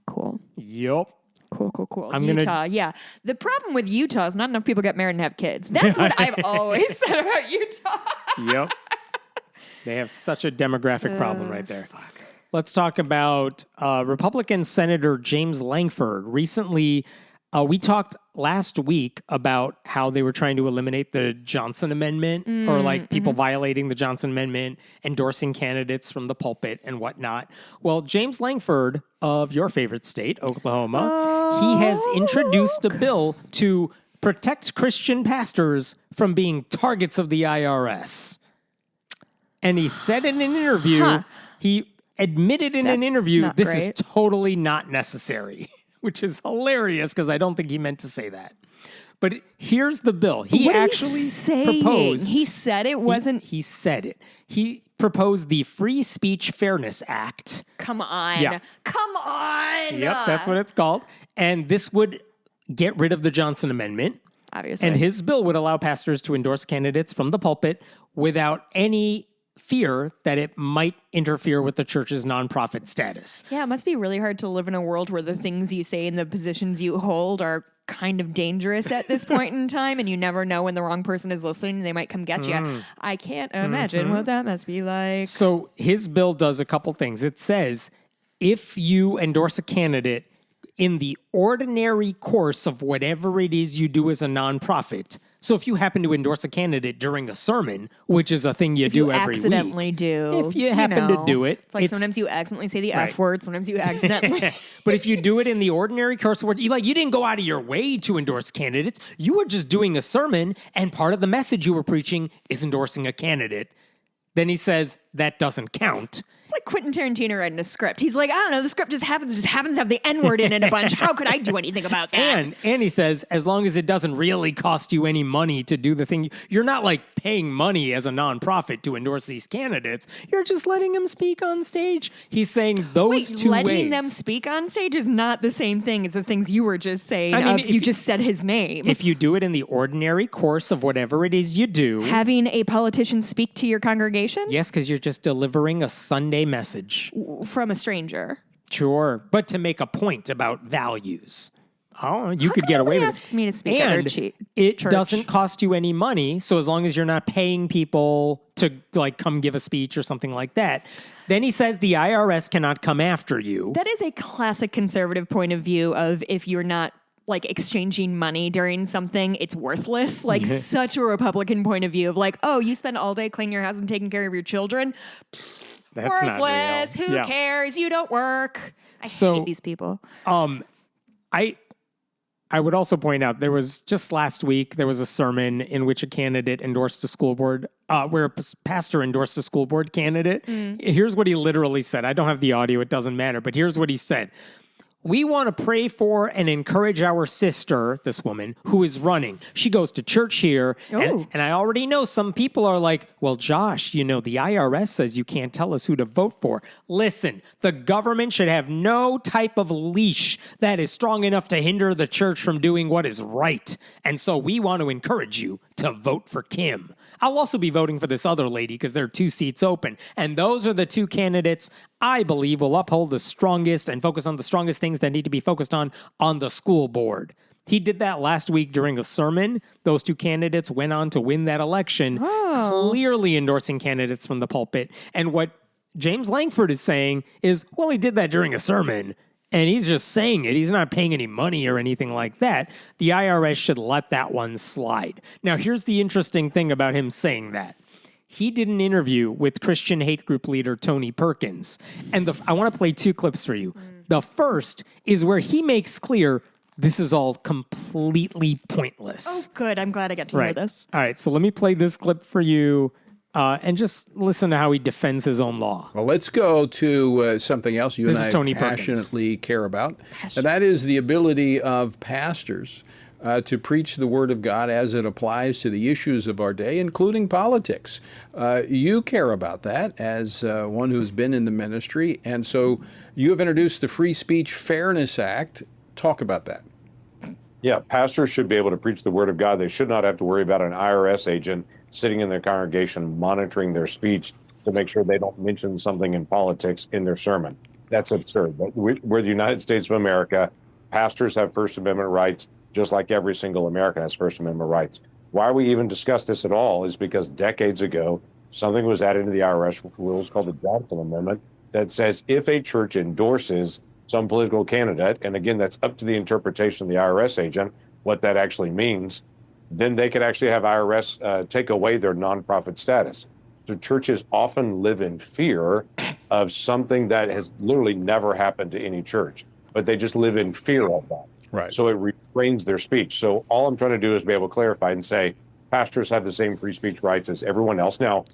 Cool. Yup. Cool. I'm Utah, yeah. The problem with Utah is not enough people get married and have kids. That's what I've always said about Utah. Yep. They have such a demographic problem right there. Let's talk about Republican Senator James Lankford. Recently, we talked last week about how they were trying to eliminate the Johnson Amendment or like people violating the Johnson Amendment, endorsing candidates from the pulpit and whatnot. Well, James Lankford of your favorite state, Oklahoma, he has introduced a bill to protect Christian pastors from being targets of the IRS. And he said in an interview, he admitted in an interview, this is totally not necessary, which is hilarious because I don't think he meant to say that. But here's the bill. He actually proposed. He said it wasn't. He said it. He proposed the Free Speech Fairness Act. Come on. Yeah. Come on. Yep, that's what it's called. And this would get rid of the Johnson Amendment. Obviously. And his bill would allow pastors to endorse candidates from the pulpit without any fear that it might interfere with the church's nonprofit status. Yeah, it must be really hard to live in a world where the things you say and the positions you hold are kind of dangerous at this point in time, and you never know when the wrong person is listening and they might come get you. I can't imagine what that must be like. So his bill does a couple things. It says if you endorse a candidate in the ordinary course of whatever it is you do as a nonprofit. So if you happen to endorse a candidate during a sermon, which is a thing you do every week. Accidentally do. If you happen to do it. It's like sometimes you accidentally say the F word, sometimes you accidentally. But if you do it in the ordinary course of you didn't go out of your way to endorse candidates. You were just doing a sermon, and part of the message you were preaching is endorsing a candidate. Then he says that doesn't count. It's like Quentin Tarantino writing a script. He's like, I don't know, the script just happens to have the N-word in it a bunch. How could I do anything about that? And he says, as long as it doesn't really cost you any money to do the thing, you're not like paying money as a nonprofit to endorse these candidates. You're just letting them speak on stage. He's saying those two ways. Letting them speak on stage is not the same thing as the things you were just saying. You just said his name. If you do it in the ordinary course of whatever it is you do. Having a politician speak to your congregation? Yes, because you're just delivering a Sunday message. From a stranger. Sure, but to make a point about values. Oh, you could get away with it. Asks me to speak at their it church. Doesn't cost you any money, so as long as you're not paying people to like come give a speech or something like that. Then he says the IRS cannot come after you. That is a classic conservative point of view of if you're not like exchanging money during something, it's worthless. Like such a Republican point of view of like, oh, you spend all day cleaning your house and taking care of your children. That's worthless. not real. Who cares? You don't work. I hate these people. I would also point out there was just last week, there was a sermon in which a candidate endorsed a school board, where a pastor endorsed a school board candidate. Here's what he literally said. I don't have the audio. It doesn't matter. But here's what he said. We want to pray for and encourage our sister, this woman, who is running. She goes to church here. And I already know some people are like, well, Josh, the IRS says you can't tell us who to vote for. Listen, the government should have no type of leash that is strong enough to hinder the church from doing what is right. And so we want to encourage you to vote for Kim. I'll also be voting for this other lady because there are 2 seats open. And those are the 2 candidates I believe will uphold the strongest and focus on the strongest things that need to be focused on the school board. He did that last week during a sermon. Those 2 candidates went on to win that election, clearly endorsing candidates from the pulpit. And what James Lankford is saying is, well, he did that during a sermon. And he's just saying it. He's not paying any money or anything like that. The IRS should let that one slide. Now, here's the interesting thing about him saying that. He did an interview with Christian hate group leader Tony Perkins. And I want to play 2 clips for you. The first is where he makes clear this is all completely pointless. Oh, good. I'm glad I get to hear this. All right, so let me play this clip for you. And just listen to how he defends his own law. Well, let's go to something else you This and is I Tony passionately care about, and that is the ability of pastors to preach the Word of God as it applies to the issues of our day, including politics. You care about that as one who's been in the ministry, and so you have introduced the Free Speech Fairness Act. Talk about that. Yeah, pastors should be able to preach the Word of God. They should not have to worry about an IRS agent sitting in their congregation monitoring their speech to make sure they don't mention something in politics in their sermon. That's absurd. But we're the United States of America. Pastors have First Amendment rights, just like every single American has First Amendment rights. Why we even discuss this at all is because decades ago, something was added to the IRS rules called the Johnson Amendment that says if a church endorses some political candidate, and again, that's up to the interpretation of the IRS agent, what that actually means, then they could actually have IRS take away their nonprofit status. So churches often live in fear of something that has literally never happened to any church, but they just live in fear of that. Right. So it restrains their speech. So all I'm trying to do is be able to clarify and say, pastors have the same free speech rights as everyone else. Now,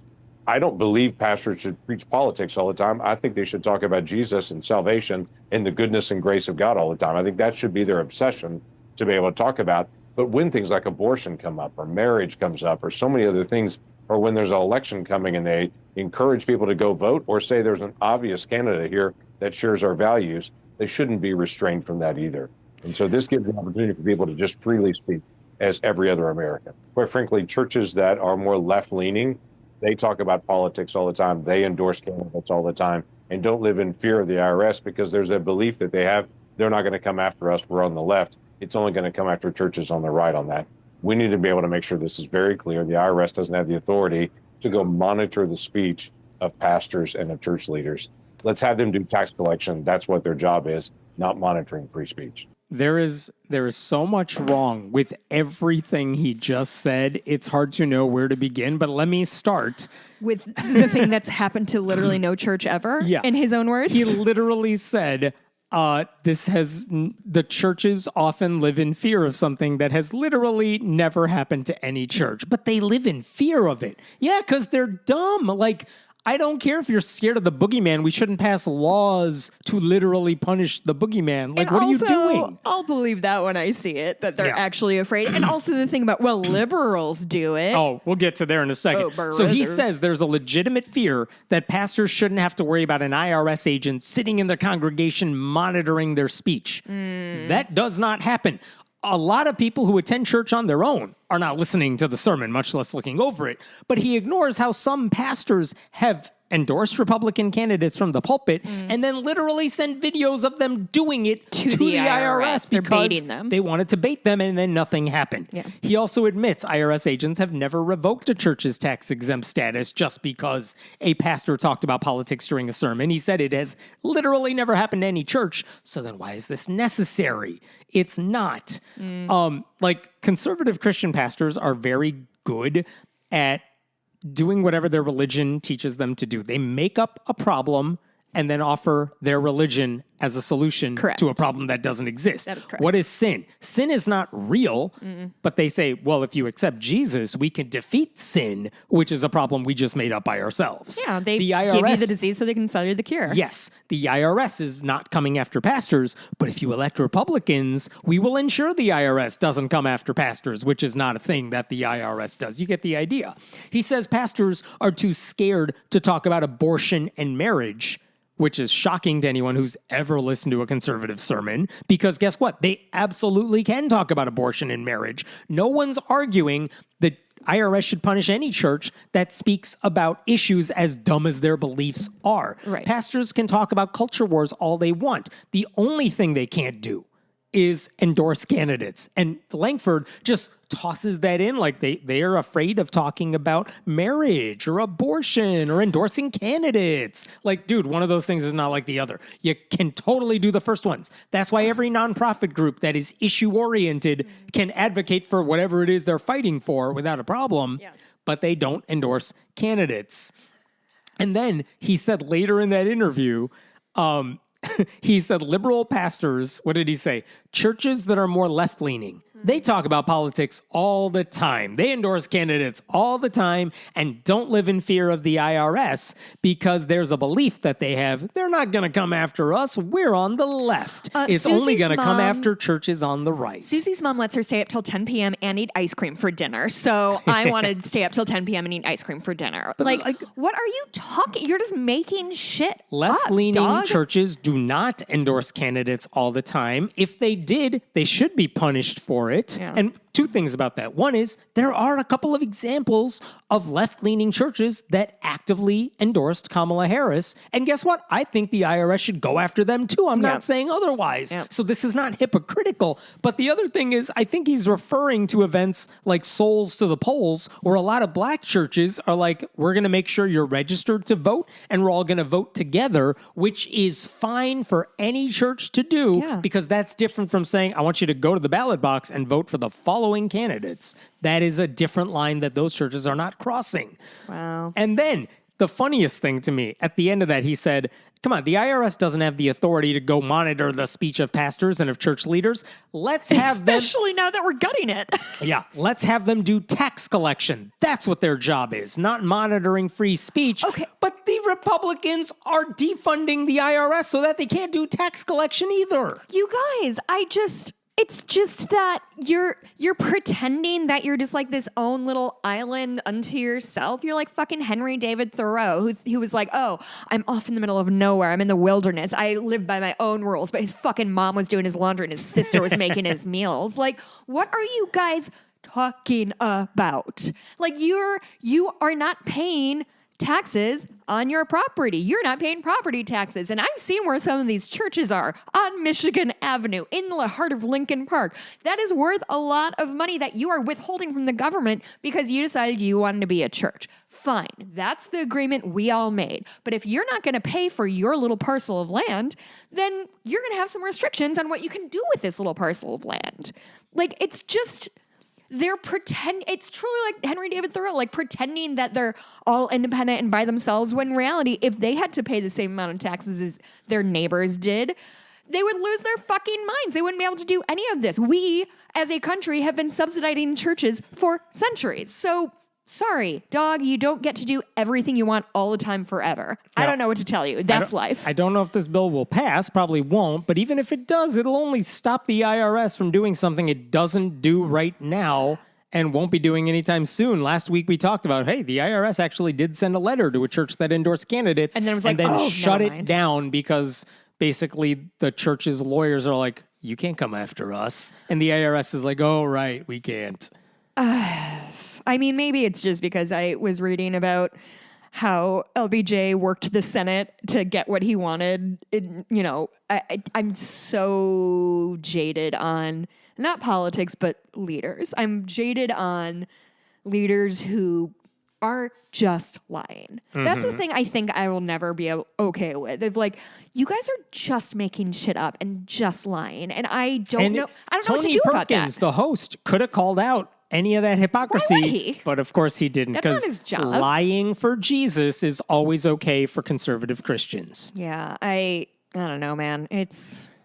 I don't believe pastors should preach politics all the time. I think they should talk about Jesus and salvation and the goodness and grace of God all the time. I think that should be their obsession to be able to talk about. But when things like abortion come up or marriage comes up or so many other things, or when there's an election coming and they encourage people to go vote or say there's an obvious candidate here that shares our values, they shouldn't be restrained from that either. And so this gives an opportunity for people to just freely speak as every other American. Quite frankly, churches that are more left-leaning, they talk about politics all the time. They endorse candidates all the time and don't live in fear of the IRS because there's a belief that they have, they're not going to come after us, we're on the left. It's only going to come after churches on the right on that. We need to be able to make sure this is very clear. The IRS doesn't have the authority to go monitor the speech of pastors and of church leaders. Let's have them do tax collection. That's what their job is, not monitoring free speech. There is so much wrong with everything he just said. It's hard to know where to begin, but let me start with the thing that's happened to literally no church ever, in his own words. He literally said, the churches often live in fear of something that has literally never happened to any church, but they live in fear of it. Yeah, because they're dumb. Like, I don't care if you're scared of the boogeyman. We shouldn't pass laws to literally punish the boogeyman. Like, what are you doing? I'll believe that when I see it, that they're actually afraid. And also the thing about, well, liberals do it. Oh, we'll get to there in a second. So he says there's a legitimate fear that pastors shouldn't have to worry about an IRS agent sitting in their congregation monitoring their speech. That does not happen. A lot of people who attend church on their own are not listening to the sermon, much less looking over it. But he ignores how some pastors have endorsed Republican candidates from the pulpit and then literally send videos of them doing it to the IRS They're because baiting them. they wanted to bait them and then nothing happened. Yeah. He also admits IRS agents have never revoked a church's tax-exempt status just because a pastor talked about politics during a sermon. He said it has literally never happened to any church, so then why is this necessary? It's not. Conservative Christian pastors are very good at doing whatever their religion teaches them to do. They make up a problem, and then offer their religion as a solution Correct. to a problem that doesn't exist. That is correct. What is sin? Sin is not real, but they say, well, if you accept Jesus, we can defeat sin, which is a problem we just made up by ourselves. Yeah, they the give you the disease so they can sell you the cure. Yes, the IRS is not coming after pastors, but if you elect Republicans, we will ensure the IRS doesn't come after pastors, which is not a thing that the IRS does. You get the idea. He says pastors are too scared to talk about abortion and marriage, which is shocking to anyone who's ever listened to a conservative sermon, because guess what? They absolutely can talk about abortion and marriage. No one's arguing that IRS should punish any church that speaks about issues as dumb as their beliefs are. Right. Pastors can talk about culture wars all they want. The only thing they can't do is endorse candidates. And Lankford just tosses that in like they are afraid of talking about marriage or abortion or endorsing candidates. Like, dude, one of those things is not like the other. You can totally do the first ones. That's why every nonprofit group that is issue-oriented can advocate for whatever it is they're fighting for without a problem, but they don't endorse candidates. And then he said later in that interview, he said liberal pastors, what did he say? Churches that are more left-leaning. They talk about politics all the time. They endorse candidates all the time and don't live in fear of the IRS because there's a belief that they have, they're not going to come after us. We're on the left. It's only going to come after churches on the right. Susie's mom lets her stay up till 10 p.m. and eat ice cream for dinner. So I want to stay up till 10 p.m. and eat ice cream for dinner. Like, what are you talking? You're just making shit Left-leaning up, dog. churches do not endorse candidates all the time. If they did, they should be punished for it. Yeah. And two things about that. One is there are a couple of examples of left-leaning churches that actively endorsed Kamala Harris. And guess what? I think the IRS should go after them too. I'm not saying otherwise. So this is not hypocritical. But the other thing is I think he's referring to events like Souls to the Polls, where a lot of black churches are like, we're going to make sure you're registered to vote and we're all going to vote together, which is fine for any church to do because that's different from saying, I want you to go to the ballot box and vote for the following candidates. That is a different line that those churches are not crossing. Wow. And then the funniest thing to me, at the end of that, he said, come on, the IRS doesn't have the authority to go monitor the speech of pastors and of church leaders. Let's have them... Especially now that we're gutting it. Yeah, let's have them do tax collection. That's what their job is, not monitoring free speech. Okay. But the Republicans are defunding the IRS so that they can't do tax collection either. You guys, it's just that you're pretending that you're just like this own little island unto yourself. You're like fucking Henry David Thoreau, who was like, oh, I'm off in the middle of nowhere. I'm in the wilderness. I live by my own rules. But his fucking mom was doing his laundry and his sister was making his meals. Like, what are you guys talking about? Like, you are not paying taxes on your property. You're not paying property taxes. And I've seen where some of these churches are on Michigan Avenue in the heart of Lincoln Park. That is worth a lot of money that you are withholding from the government because you decided you wanted to be a church. Fine. That's the agreement we all made. But if you're not going to pay for your little parcel of land, then you're going to have some restrictions on what you can do with this little parcel of land. Like, it's just... it's truly like Henry David Thoreau, like pretending that they're all independent and by themselves, when in reality, if they had to pay the same amount of taxes as their neighbors did, they would lose their fucking minds. They wouldn't be able to do any of this. We, as a country, have been subsidizing churches for centuries. So, sorry, dog, you don't get to do everything you want all the time forever. I don't know what to tell you. That's life. I don't know if this bill will pass, probably won't, but even if it does, it'll only stop the IRS from doing something it doesn't do right now and won't be doing anytime soon. Last week we talked about, hey, the IRS actually did send a letter to a church that endorsed candidates and then it was like, shut it down because basically the church's lawyers are like, you can't come after us. And the IRS is like, oh, right, we can't. I mean, maybe it's just because I was reading about how LBJ worked the Senate to get what he wanted. I'm so jaded on not politics, but leaders. I'm jaded on leaders who are just lying. That's the thing I think I will never be okay with. Of like, you guys are just making shit up and just lying. And I don't know what to do about that. Perkins, the host, could have called out any of that hypocrisy. Why would he? But of course he didn't. That's not his job. Lying for Jesus is always okay for conservative Christians. Yeah, I don't know, man.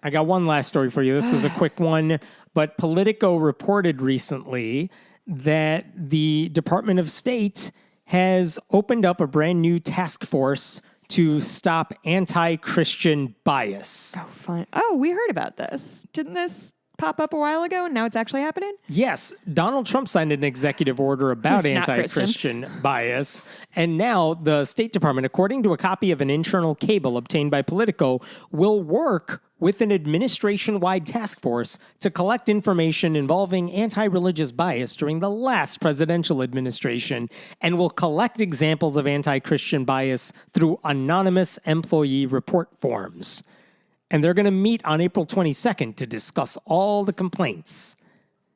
I got one last story for you. This is a quick one, but Politico reported recently that the Department of State has opened up a brand new task force to stop anti-Christian bias. Oh, fine. Oh, we heard about this. Didn't this pop up a while ago and now it's actually happening? Yes, Donald Trump signed an executive order about Who's not anti-Christian bias. And now the State Department, according to a copy of an internal cable obtained by Politico, will work with an administration-wide task force to collect information involving anti-religious bias during the last presidential administration and will collect examples of anti-Christian bias through anonymous employee report forms. And they're going to meet on April 22nd to discuss all the complaints.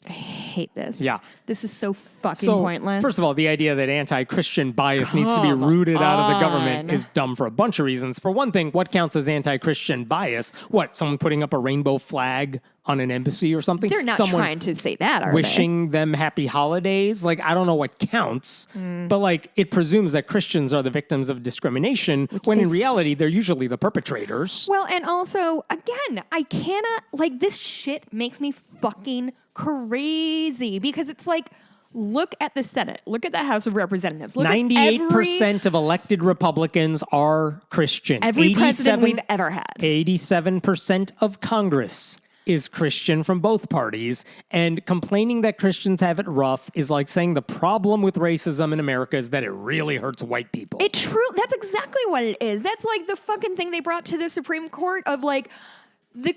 I hate this. Yeah. This is so fucking pointless. First of all, the idea that anti-Christian bias needs to be rooted out of the government is dumb for a bunch of reasons. For one thing, what counts as anti-Christian bias? What, someone putting up a rainbow flag on an embassy or something? They're not someone trying to say that, are wishing them happy holidays? Like, I don't know what counts, but like, it presumes that Christians are the victims of discrimination, when in reality, they're usually the perpetrators. Well, and also, again, I cannot, like, this shit makes me fucking crazy because it's like, look at the Senate, look at the House of Representatives. Look 98% of elected Republicans are Christian. Every president we've ever had. 87% of Congress is Christian from both parties, and complaining that Christians have it rough is like saying the problem with racism in America is that it really hurts white people. That's exactly what it is. That's like the fucking thing they brought to the Supreme Court of like, the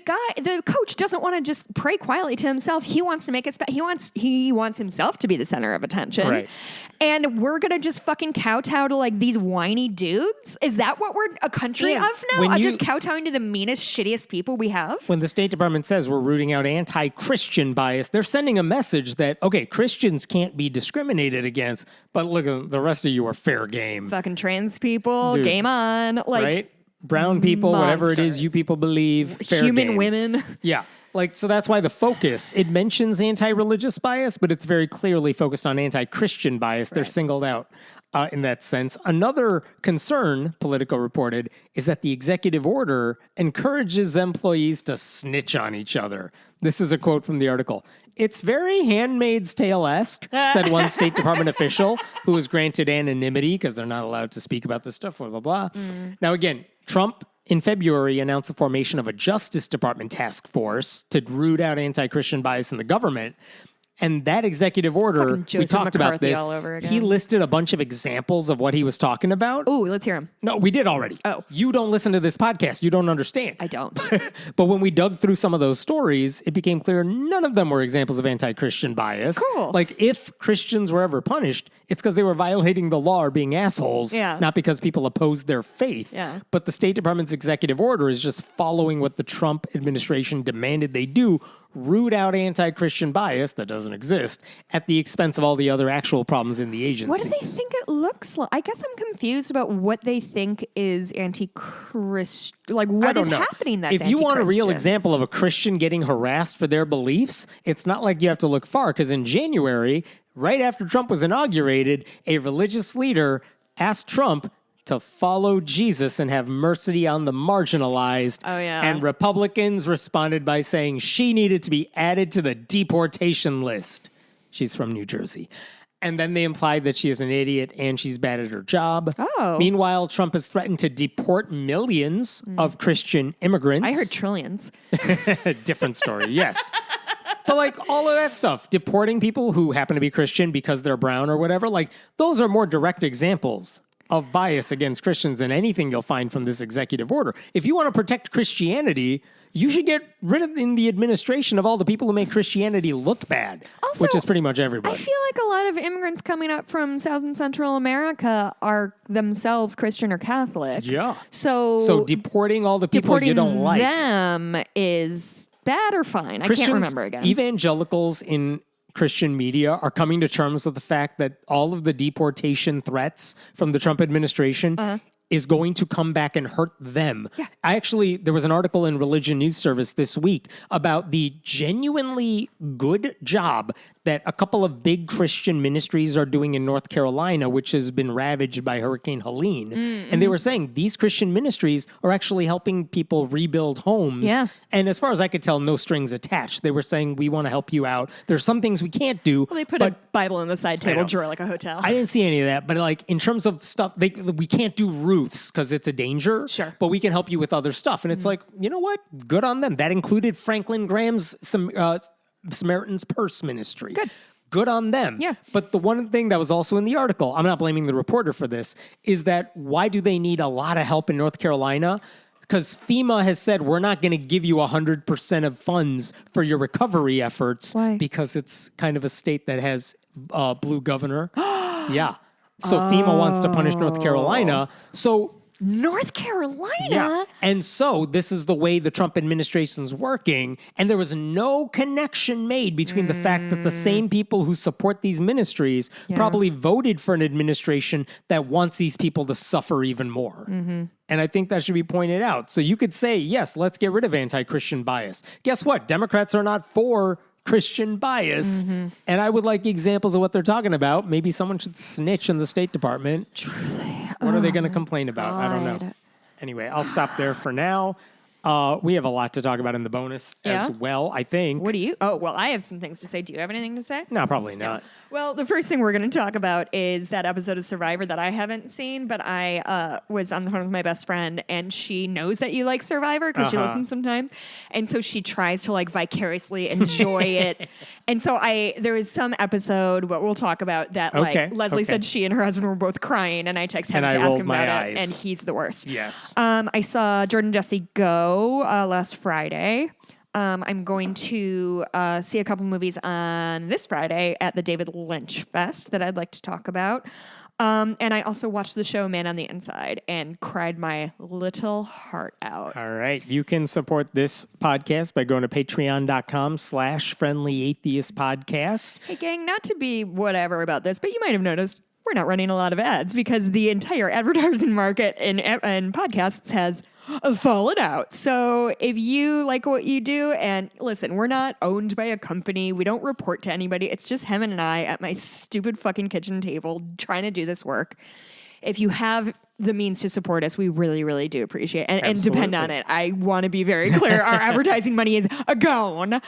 coach doesn't want to just pray quietly to himself. He wants to make it. He wants himself to be the center of attention. Right. And we're gonna just fucking kowtow to like these whiny dudes. Is that what we're a country of now? Just kowtowing to the meanest, shittiest people we have. When the State Department says we're rooting out anti-Christian bias, they're sending a message that, okay, Christians can't be discriminated against, but look, the rest of you are fair game. Fucking trans people, Dude, game on. Like, right? Brown people, whatever it is you people believe, fair human game. women. Yeah. Like, so that's why the focus, it mentions anti-religious bias, but it's very clearly focused on anti-Christian bias. They're singled out in that sense. Another concern, Politico reported, is that the executive order encourages employees to snitch on each other. This is a quote from the article. It's very Handmaid's Tale-esque, said one State Department official who was granted anonymity because they're not allowed to speak about this stuff, blah, blah, blah. Now, again, Trump in February announced the formation of a Justice Department task force to root out anti-Christian bias in the government. And that executive order, we talked about this, all over again. he listed a bunch of examples of what he was talking about. Ooh, let's hear him. No, we did already. Oh. You don't listen to this podcast. You don't understand. I don't. But when we dug through some of those stories, it became clear none of them were examples of anti-Christian bias. Cool. Like, if Christians were ever punished, it's because they were violating the law or being assholes, not because people opposed their faith. Yeah. But the State Department's executive order is just following what the Trump administration demanded they do, root out anti-Christian bias that doesn't exist at the expense of all the other actual problems in the agencies. What do they think it looks like? I guess I'm confused about what they think is anti-Christian. Like, what is happening that's If you want a real anti-Christian? example of a Christian getting harassed for their beliefs, it's not like you have to look far, because in January, right after Trump was inaugurated, a religious leader asked Trump to follow Jesus and have mercy on the marginalized. Oh, yeah. And Republicans responded by saying she needed to be added to the deportation list. She's from New Jersey. And then they implied that she is an idiot and she's bad at her job. Oh. Meanwhile, Trump has threatened to deport millions of Christian immigrants. I heard trillions. Different story, yes. But like all of that stuff, deporting people who happen to be Christian because they're brown or whatever, like those are more direct examples of bias against Christians than anything you'll find from this executive order. If you want to protect Christianity, you should get rid of in the administration of all the people who make Christianity look bad, Also, which is pretty much everybody. I feel like a lot of immigrants coming up from South and Central America are themselves Christian or Catholic. Yeah. So deporting all the people you don't like. them is bad or fine? I can't remember again. Evangelicals in Christian media are coming to terms with the fact that all of the deportation threats from the Trump administration is going to come back and hurt them. Yeah. There was an article in Religion News Service this week about the genuinely good job that a couple of big Christian ministries are doing in North Carolina, which has been ravaged by Hurricane Helene. And they were saying these Christian ministries are actually helping people rebuild homes. Yeah. And as far as I could tell, no strings attached. They were saying, we want to help you out. There's some things we can't do. Well, they put a Bible in the side table know. drawer like a hotel. I didn't see any of that, but like in terms of stuff, we can't do roofs because it's a danger. Sure. But we can help you with other stuff. And it's like, you know what? Good on them. That included Franklin Graham's Samaritan's Purse ministry. Good on them. Yeah. But the one thing that was also in the article, I'm not blaming the reporter for this, is that why do they need a lot of help in North Carolina? Because FEMA has said, we're not going to give you 100% of funds for your recovery efforts. Why? Because it's kind of a state that has blue governor. Yeah. So FEMA wants to punish North Carolina. So North Carolina? yeah. And so this is the way the Trump administration's working. And there was no connection made between the fact that the same people who support these ministries probably voted for an administration that wants these people to suffer even more. And I think that should be pointed out. So you could say, yes, let's get rid of anti-Christian bias. Guess what? Democrats are not for Christian bias. And I would like examples of what they're talking about. Maybe someone should snitch in the State Department. Truly. What are they going to complain about? I don't know. Anyway, I'll stop there for now. We have a lot to talk about in the bonus as well, I think. What do you? Oh, well, I have some things to say. Do you have anything to say? No, probably not. Well, the first thing we're going to talk about is that episode of Survivor that I haven't seen, but I was on the phone with my best friend, and she knows that you like Survivor because she listens sometimes, and so she tries to like vicariously enjoy it. And so there was some episode, what we'll talk about, that like Leslie said she and her husband were both crying, and I texted him to ask him about it, and he's the worst. Yes. I saw Jordan Jesse go last Friday. I'm going to see a couple movies on this Friday at the David Lynch Fest that I'd like to talk about. And I also watched the show Man on the Inside and cried my little heart out. All right. You can support this podcast by going to patreon.com/friendlyatheistpodcast. Hey, gang, not to be whatever about this, but you might have noticed we're not running a lot of ads because the entire advertising market in podcasts has fallen out. So if you like what you do, and listen, we're not owned by a company. We don't report to anybody. It's just him and I at my stupid fucking kitchen table trying to do this work. If you have the means to support us, we really, really do appreciate it. And depend on it. I want to be very clear. Our advertising money is gone.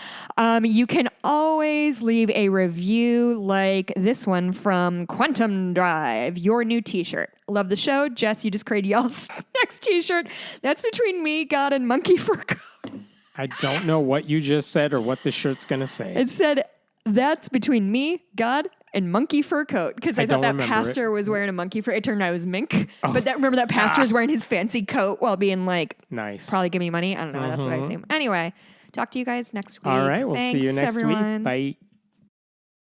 You can always leave a review like this one from Quantum Drive, your new t-shirt. Love the show. Jess, you just created y'all's next t-shirt. That's between me, God, and Monkey Fur Coat. I don't know what you just said or what the shirt's going to say. It said, that's between me, God, and Monkey Fur Coat, because I thought that pastor was wearing a monkey fur. It turned out it was mink. But remember that pastor was wearing his fancy coat while being like, nice. Probably give me money. I don't know. That's what I assume. Anyway, talk to you guys next week. All right. We'll see you Thanks, next everyone. week. Bye.